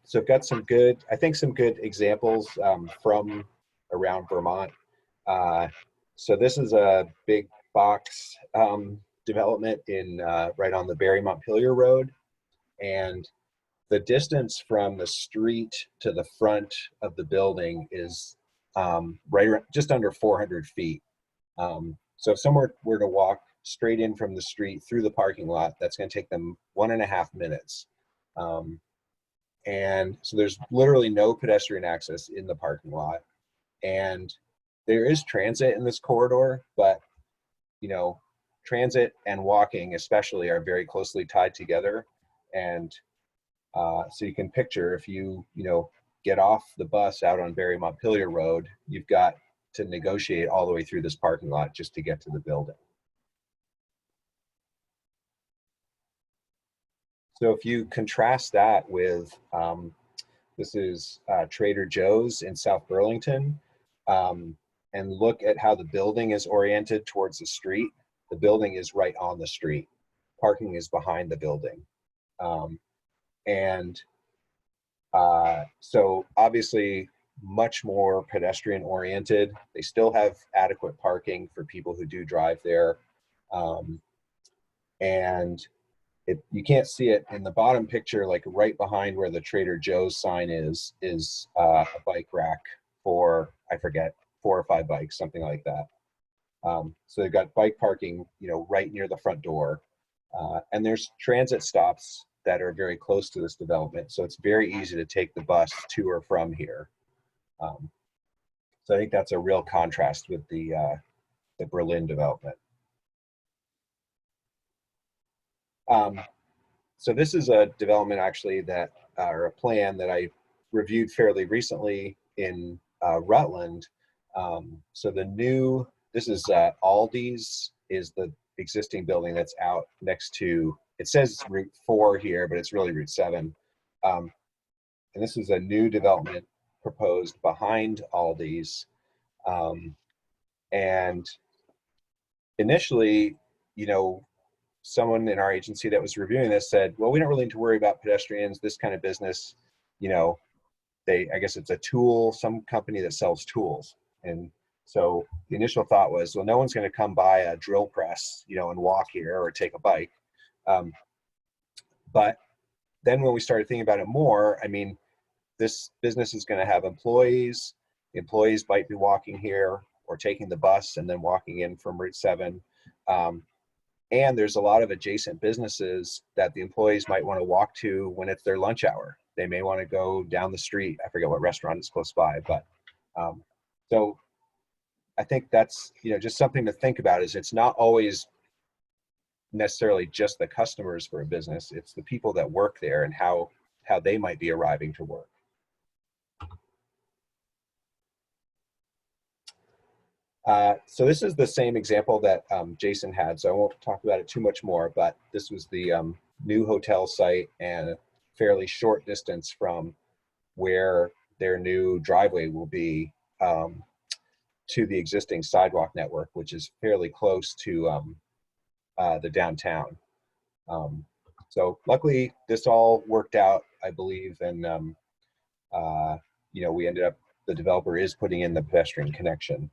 So I've got some good examples from around Vermont. So this is a big box development in right on the Barry Montpelier Road, and the distance from the street to the front of the building is right around, just under 400 feet. So if someone were to walk straight in from the street through the parking lot, that's going to take them 1.5 minutes. And so there's literally no pedestrian access in the parking lot. And there is transit in this corridor, but transit and walking especially are very closely tied together. And so you can picture if you get off the bus out on Barry Montpelier Road, you've got to negotiate all the way through this parking lot just to get to the building. So if you contrast that with, this is Trader Joe's in South Burlington, and look at how the building is oriented towards the street. The building is right on the street. Parking is behind the building. So obviously much more pedestrian oriented. They still have adequate parking for people who do drive there. And you can't see it in the bottom picture, like right behind where the Trader Joe's sign is a bike rack for, I forget, 4 or 5 bikes, something like that. So they've got bike parking, right near the front door. And there's transit stops that are very close to this development. So it's very easy to take the bus to or from here. So I think that's a real contrast with the Berlin development. So this is a development actually that, or a plan that I reviewed fairly recently in Rutland. So this is Aldi's is the existing building that's out next to, it says Route 4 here, but it's really Route 7. And this is a new development proposed behind Aldi's. And initially, someone in our agency that was reviewing this said, well, we don't really need to worry about pedestrians, this kind of business, I guess it's a tool, some company that sells tools. And so the initial thought was, well, no one's going to come buy a drill press, and walk here or take a bike. But then when we started thinking about it more, I mean, this business is going to have employees. The employees might be walking here or taking the bus and then walking in from Route 7. And there's a lot of adjacent businesses that the employees might want to walk to when it's their lunch hour. They may want to go down the street. I forget what restaurant is close by, but so I think that's just something to think about. Is it's not always necessarily just the customers for a business; it's the people that work there and how they might be arriving to work. So this is the same example that Jason had, so I won't talk about it too much more, but this was the new hotel site and a fairly short distance from where their new driveway will be to the existing sidewalk network, which is fairly close to the downtown. So luckily this all worked out, I believe, and we ended up, the developer is putting in the pedestrian connection.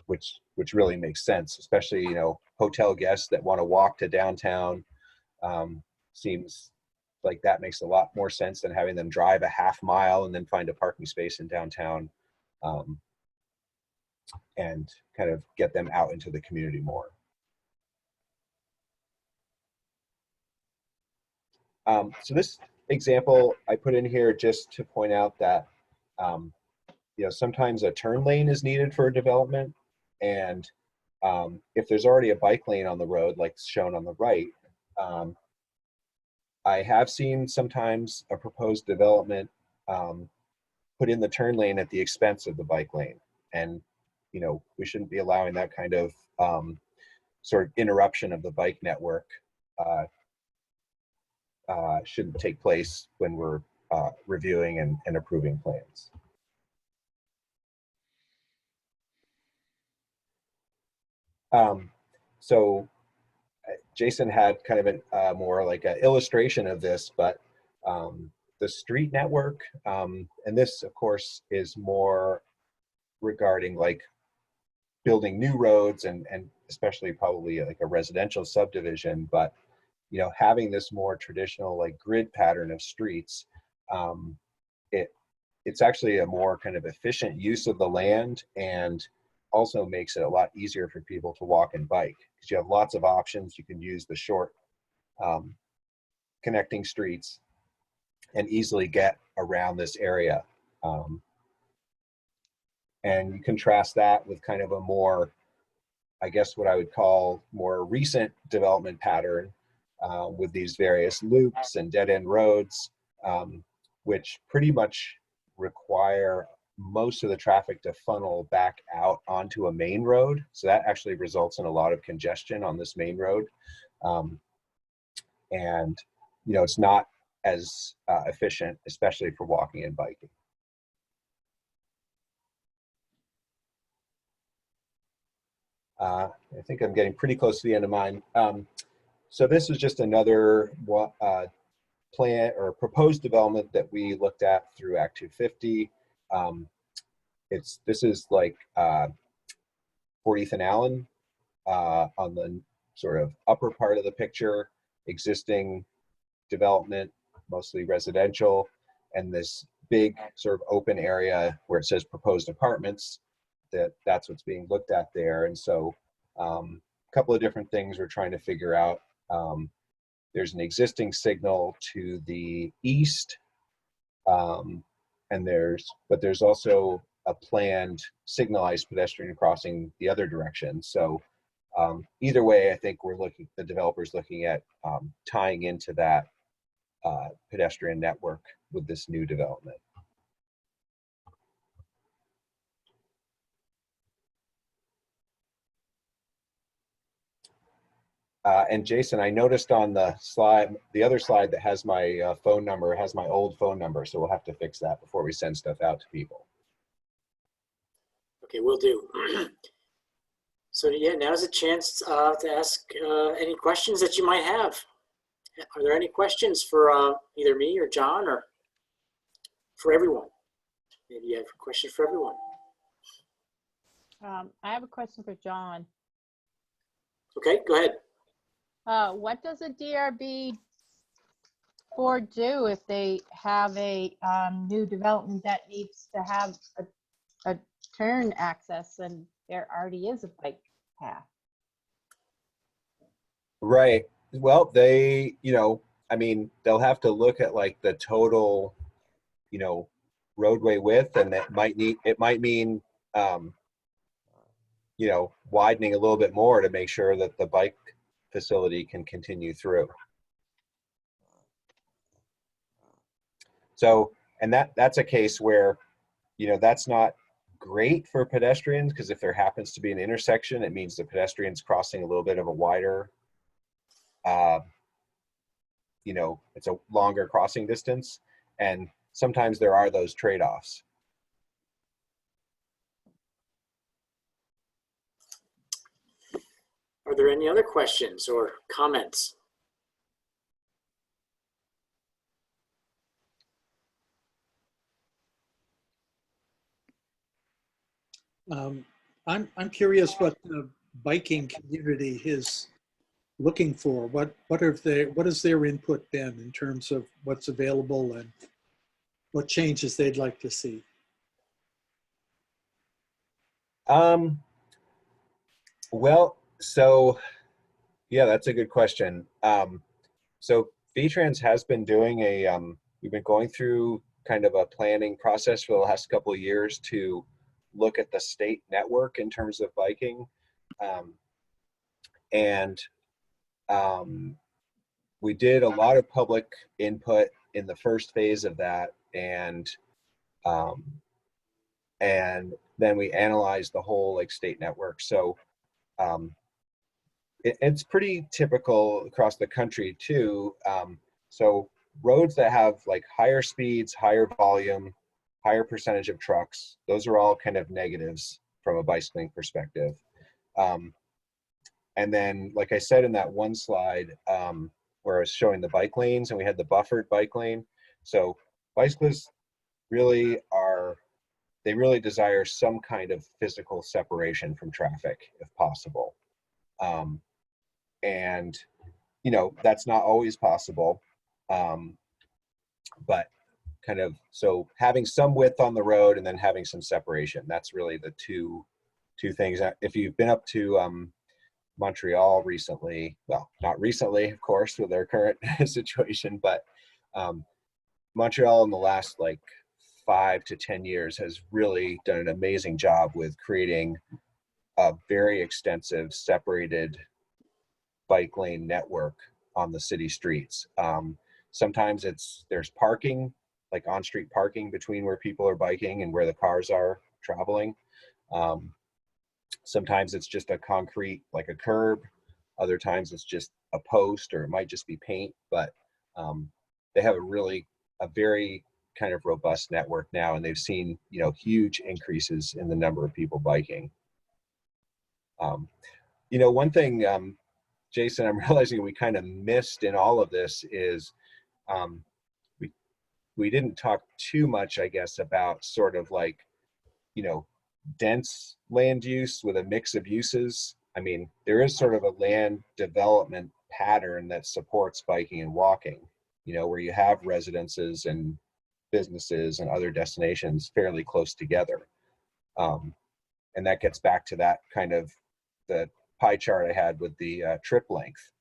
Which really makes sense, especially hotel guests that want to walk to downtown. Seems like that makes a lot more sense than having them drive a half mile and then find a parking space in downtown, and kind of get them out into the community more. So this example I put in here just to point out that sometimes a turn lane is needed for a development, and if there's already a bike lane on the road, like shown on the right, I have seen sometimes a proposed development put in the turn lane at the expense of the bike lane, and we shouldn't be allowing that kind of sort of interruption of the bike network. Shouldn't take place when we're reviewing and approving plans. So Jason had kind of a more like an illustration of this, but the street network, and this of course is more regarding like building new roads and especially probably like a residential subdivision, but having this more traditional like grid pattern of streets, um, it's actually a more kind of efficient use of the land, and also makes it a lot easier for people to walk and bike because you have lots of options. You can use the short connecting streets and easily get around this area. And you contrast that with kind of a more, I guess what I would call more recent development pattern with these various loops and dead-end roads, which pretty much require most of the traffic to funnel back out onto a main road. So that actually results in a lot of congestion on this main road. And, it's not as efficient, especially for walking and biking. I think I'm getting pretty close to the end of mine. So this is just another plan or proposed development that we looked at through Act 250. This is like 40th and Allen on the sort of upper part of the picture, existing development, mostly residential, and this big sort of open area where it says proposed apartments. That's what's being looked at there. And so a couple of different things we're trying to figure out. There's an existing signal to the east, and there's also a planned signalized pedestrian crossing the other direction. So either way, I think the developer's looking at tying into that pedestrian network with this new development. And Jason, I noticed on the slide, the other slide that has my phone number, has my old phone number. So we'll have to fix that before we send stuff out to people. Okay, will do. So yeah, now's a chance to ask any questions that you might have. Are there any questions for either me or John or for everyone? Maybe you have a question for everyone. I have a question for John. Okay, go ahead. What does a DRB board do if they have a new development that needs to have a turn access and there already is a bike path? Right. Well, they, I mean, they'll have to look at like the total, roadway width, and it might mean, widening a little bit more to make sure that the bike facility can continue through. So, and that's a case where, that's not great for pedestrians, because if there happens to be an intersection, it means the pedestrian's crossing a little bit of a wider, it's a longer crossing distance, and sometimes there are those trade-offs. Are there any other questions or comments? I'm curious what the biking community is looking for. What has their input been in terms of what's available and what changes they'd like to see? Well, so yeah, that's a good question. So VTrans has been doing we've been going through kind of a planning process for the last couple of years to look at the state network in terms of biking. We did a lot of public input in the first phase of that, and then we analyzed the whole like state network. So it's pretty typical across the country too. So roads that have like higher speeds, higher volume, higher percentage of trucks, those are all kind of negatives from a bicycling perspective. And then, like I said in that one slide where I was showing the bike lanes and we had the buffered bike lane. So bicyclists really desire some kind of physical separation from traffic if possible. And, you know, that's not always possible. But kind of, so having some width on the road and then having some separation, that's really the two things. If you've been up to Montreal recently, well, not recently, of course, with their current situation, but Montreal in the last like 5 to 10 years has really done an amazing job with creating a very extensive separated bike lane network on the city streets. Sometimes there's parking, like on-street parking between where people are biking and where the cars are traveling. Sometimes it's just a concrete, like a curb. Other times it's just a post, or it might just be paint, but they have a very kind of robust network now, and they've seen, you know, huge increases in the number of people biking. You know, one thing, Jason, I'm realizing we kind of missed in all of this is we didn't talk too much, I guess, about sort of like, you know, dense land use with a mix of uses. I mean, there is sort of a land development pattern that supports biking and walking, you know, where you have residences and businesses and other destinations fairly close together. And that gets back to that kind of the pie chart I had with the trip length.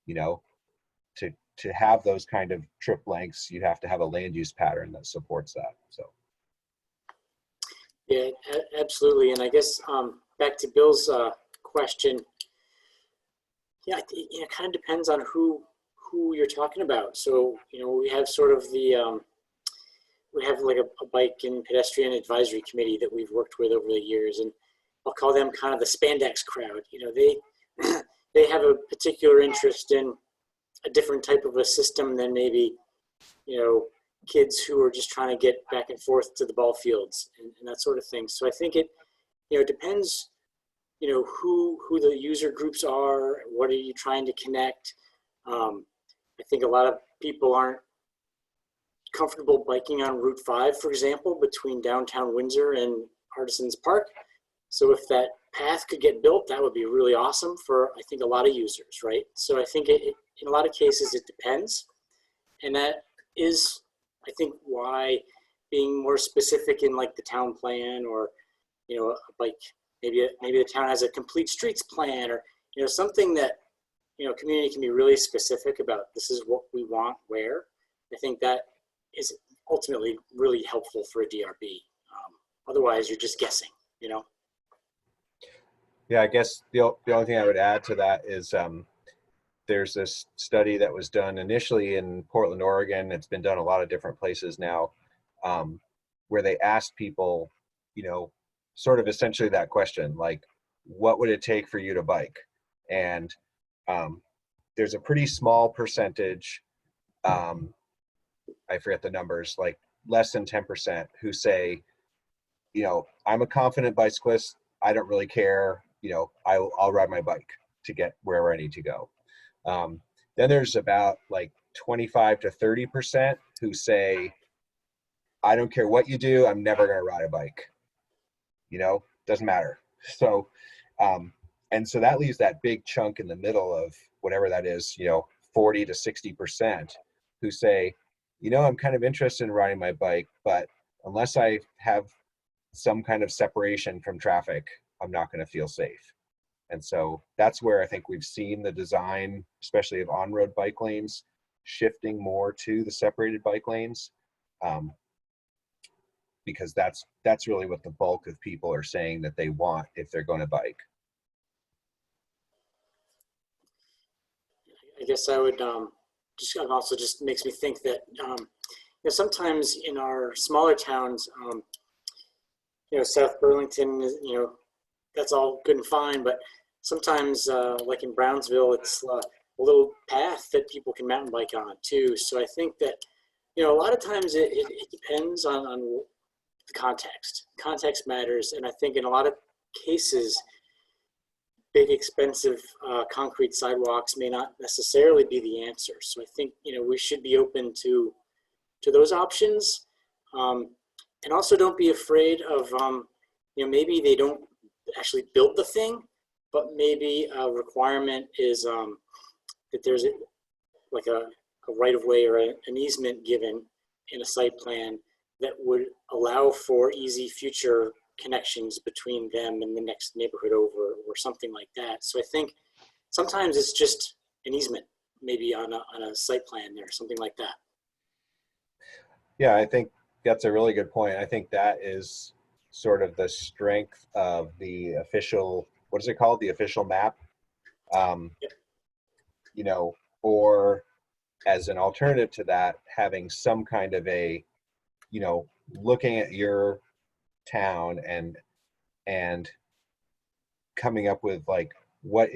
You know, to have those kind of trip lengths, you have to have a land use pattern that supports that. So. Yeah, absolutely. And I guess back to Bill's question, yeah, it kind of depends on who you're talking about. So, you know, we have sort of the, we have like a bike and pedestrian advisory committee that we've worked with over the years, and I'll call them kind of the spandex crowd. You know, they have a particular interest in a different type of a system than maybe, you know, kids who are just trying to get back and forth to the ball fields and that sort of thing. So I think it, you know, depends, you know, who the user groups are, what are you trying to connect. I think a lot of people aren't comfortable biking on Route 5, for example, between downtown Windsor and Artisans Park. So if that path could get built, that would be really awesome for, I think, a lot of users, right? So I think in a lot of cases it depends. And that is, I think, why being more specific in like the town plan, or, you know, like maybe the town has a complete streets plan, or, you know, something that, you know, community can be really specific about, this is what we want where. I think that is ultimately really helpful for a DRB. Otherwise you're just guessing, you know? Yeah, I guess the only thing I would add to that is there's this study that was done initially in Portland, Oregon. It's been done a lot of different places now, where they asked people, you know, sort of essentially that question, like, what would it take for you to bike? And there's a pretty small percentage, I forget the numbers, like less than 10%, who say, you know, I'm a confident bicyclist. I don't really care. You know, I'll ride my bike to get wherever I need to go. Then there's about like 25 to 30% who say, I don't care what you do, I'm never going to ride a bike. You know, doesn't matter. So, and so that leaves that big chunk in the middle of whatever that is, you know, 40 to 60% who say, you know, I'm kind of interested in riding my bike, but unless I have some kind of separation from traffic, I'm not going to feel safe. And so that's where I think we've seen the design, especially of on-road bike lanes, shifting more to the separated bike lanes, because that's really what the bulk of people are saying that they want if they're going to bike. I guess I would just makes me think that you know, sometimes in our smaller towns, you know, South Burlington, you know, that's all good and fine, but sometimes like in Brownsville, it's a little path that people can mountain bike on too. So I think that, you know, a lot of times it depends on the context. Context matters, and I think in a lot of cases, big expensive concrete sidewalks may not necessarily be the answer. So I think, you know, we should be open to those options, and also don't be afraid of, you know, maybe they don't actually build the thing, but maybe a requirement is that there's like a right of way or an easement given in a site plan that would allow for easy future connections between them and the next neighborhood over or something like that. So I think sometimes it's just an easement, maybe on a site plan or something like that. Yeah, I think that's a really good point. I think that is sort of the strength of the official, what is it called? The official map. Yep. You know, or as an alternative to that, having some kind of a, you know, looking at your town and coming up with like, what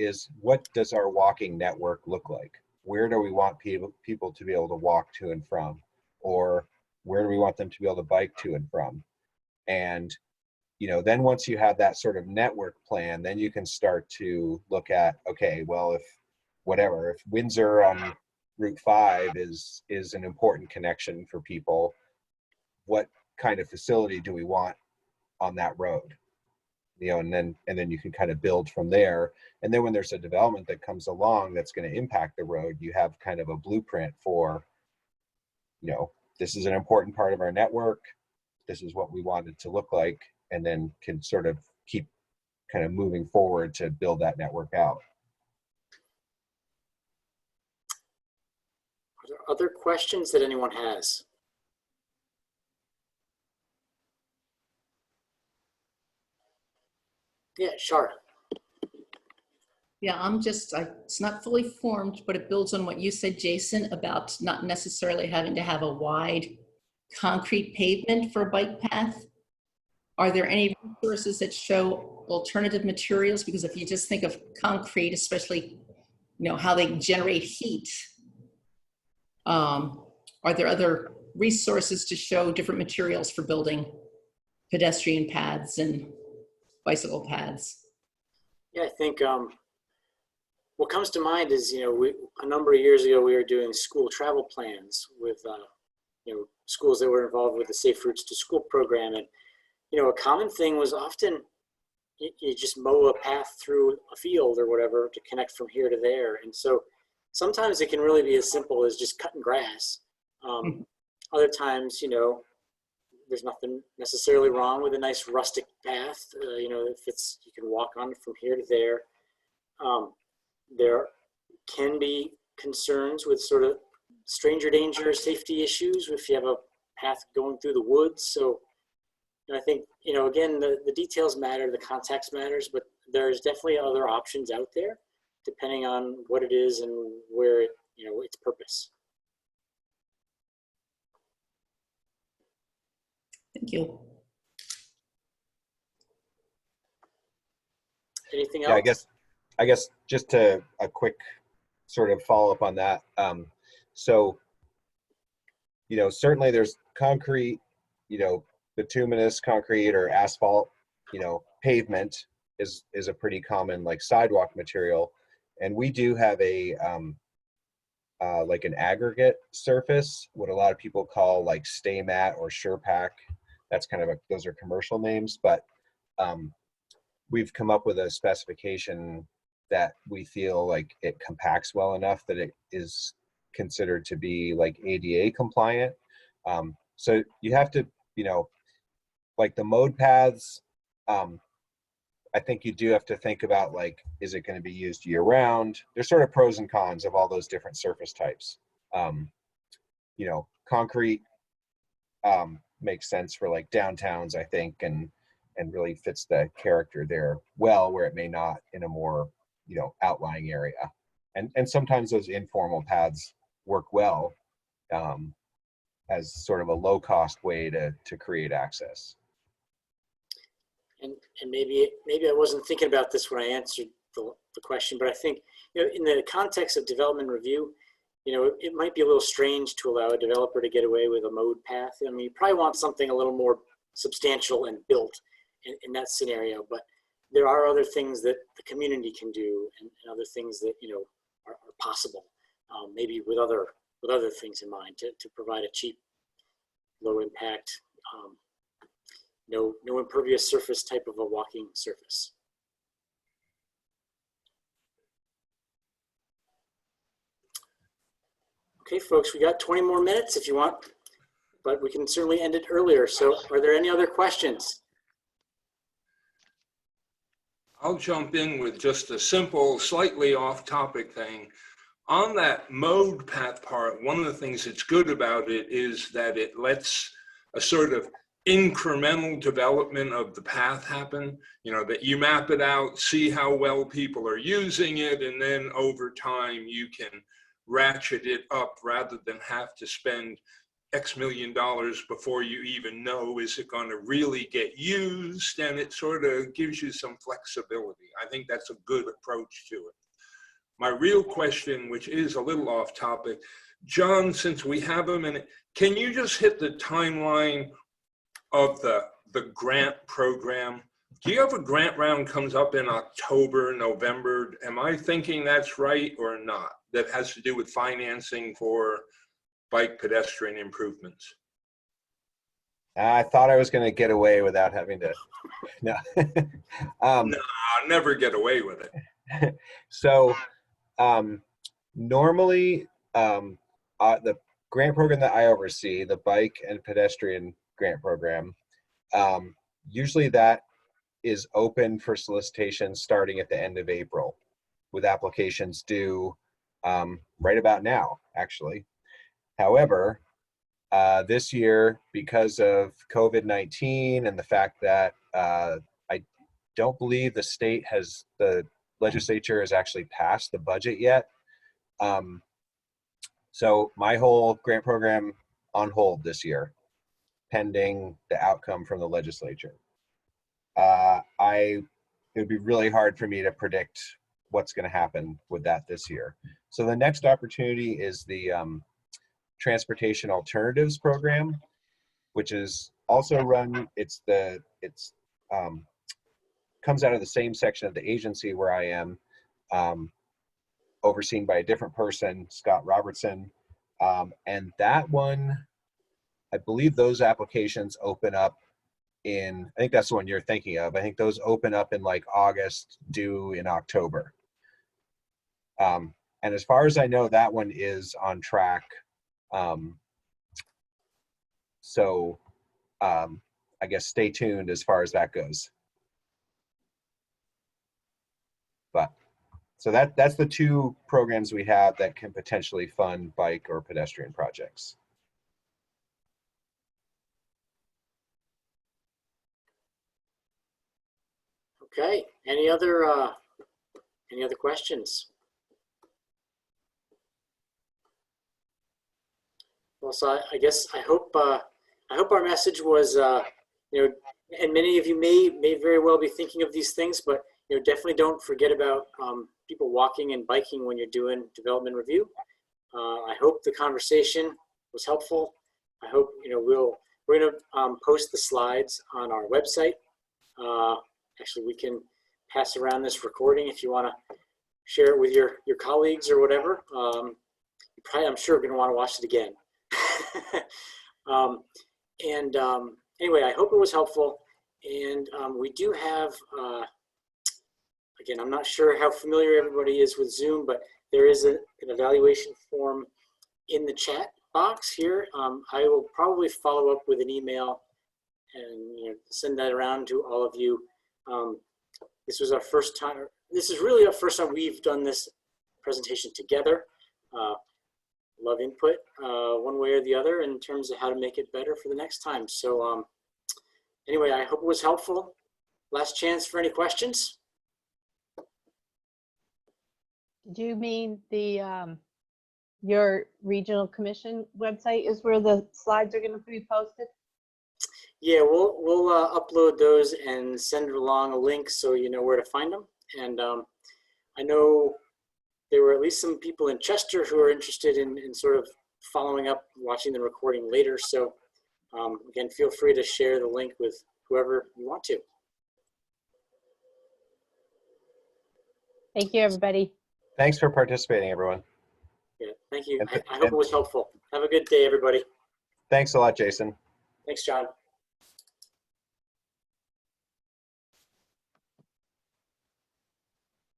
does our walking network look like? Where do we want people to be able to walk to and from? Or where do we want them to be able to bike to and from? And, you know, then once you have that sort of network plan, then you can start to look at, okay, well, if Windsor on Route 5 is an important connection for people, what kind of facility do we want on that road? You know, and then you can kind of build from there. And then when there's a development that comes along that's going to impact the road, you have kind of a blueprint for, you know, this is an important part of our network. This is what we want it to look like, and then can sort of keep kind of moving forward to build that network out. Are there other questions that anyone has? Yeah, Shara. Yeah, it's not fully formed, but it builds on what you said, Jason, about not necessarily having to have a wide concrete pavement for a bike path. Are there any resources that show alternative materials? Because if you just think of concrete, especially, you know, how they generate heat, are there other resources to show different materials for building pedestrian paths and bicycle paths? Yeah, I think what comes to mind is, you know, a number of years ago, we were doing school travel plans with, you know, schools that were involved with the Safe Routes to School program. And, you know, a common thing was often you just mow a path through a field or whatever to connect from here to there. And so sometimes it can really be as simple as just cutting grass. Other times, you know, there's nothing necessarily wrong with a nice rustic path. You know, if you can walk on from here to there. There can be concerns with sort of stranger danger, safety issues if you have a path going through the woods. So I think, you know, again, the details matter, the context matters, but there's definitely other options out there depending on what it is and where it, you know, its purpose. Thank you. Anything Yeah, else? I guess just a quick sort of follow up on that. So, you know, certainly there's concrete, you know, bituminous concrete or asphalt, you know, pavement is a pretty common like sidewalk material. And we do have a, like an aggregate surface, what a lot of people call like Stay Mat or SurePack. That's kind of those are commercial names, but we've come up with a specification that we feel like it compacts well enough that it is considered to be like ADA compliant. So you have to, you know, like the mode paths, I think you do have to think about like, is it going to be used year round? There's sort of pros and cons of all those different surface types. You know, concrete makes sense for like downtowns, I think, and really fits the character there well, where it may not in a more, you know, outlying area. And sometimes those informal paths work well as sort of a low cost way to create access. And maybe I wasn't thinking about this when I answered the question, but I think, you know, in the context of development review, you know, it might be a little strange to allow a developer to get away with a mode path. I mean, you probably want something a little more substantial and built in that scenario, but there are other things that the community can do and other things that, you know, are possible, maybe with other things in mind to provide a cheap, low impact, no impervious surface type of a walking surface. Okay, folks, we got 20 more minutes if you want, but we can certainly end it earlier. So are there any other questions? I'll jump in with just a simple, slightly off-topic thing. On that mode path part, one of the things that's good about it is that it lets a sort of incremental development of the path happen, you know, that you map it out, see how well people are using it, and then over time you can ratchet it up rather than have to spend X million dollars before you even know, is it going to really get used? And it sort of gives you some flexibility. I think that's a good approach to it. My real question, which is a little off topic, John, since we have a minute, can you just hit the timeline of the grant program? Do you have a grant round comes up in October, November? Am I thinking that's right or not? That has to do with financing for bike pedestrian improvements. I thought I was going to get away without having to. No. No, I'll never get away with it. So normally the grant program that I oversee, the bike and pedestrian grant program, usually that is open for solicitation starting at the end of April, with applications due right about now, actually. However, this year, because of COVID-19 and the fact that I don't believe the legislature has actually passed the budget yet. So my whole grant program on hold this year, pending the outcome from the legislature. It would be really hard for me to predict what's going to happen with that this year. So the next opportunity is the Transportation Alternatives Program, which is also run, comes out of the same section of the agency where I am, overseen by a different person, Scott Robertson. And that one, I believe those applications open up I think that's the one you're thinking of. I think those open up in like August, due in October. And as far as I know, that one is on track. So I guess stay tuned as far as that goes. But so that's the two programs we have that can potentially fund bike or pedestrian projects. Okay, any other questions? Well, so I hope our message was, you know, and many of you may very well be thinking of these things, but you know, definitely don't forget about people walking and biking when you're doing development review. I hope the conversation was helpful. I hope, you know, we're gonna post the slides on our website. Actually, we can pass around this recording if you want to share it with your colleagues or whatever. I'm sure going to want to watch it again. Anyway, I hope it was helpful. And we do have, again, I'm not sure how familiar everybody is with Zoom, but there is an evaluation form in the chat box here. I will probably follow up with an email and send that around to all of you. This was our first time. This is really our first time we've done this presentation together. Love input one way or the other in terms of how to make it better for the next time. So anyway, I hope it was helpful. Last chance for any questions. Do you mean the your regional commission website is where the slides are going to be posted? Yeah, we'll upload those and send along a link so you know where to find them. And I know there were at least some people in Chester who are interested in sort of following up, watching the recording later. So again, feel free to share the link with whoever you want to. Thank you, everybody. Thanks for participating, everyone. Yeah, thank you. I hope it was helpful. Have a good day, everybody. Thanks a lot, Jason. Thanks, John.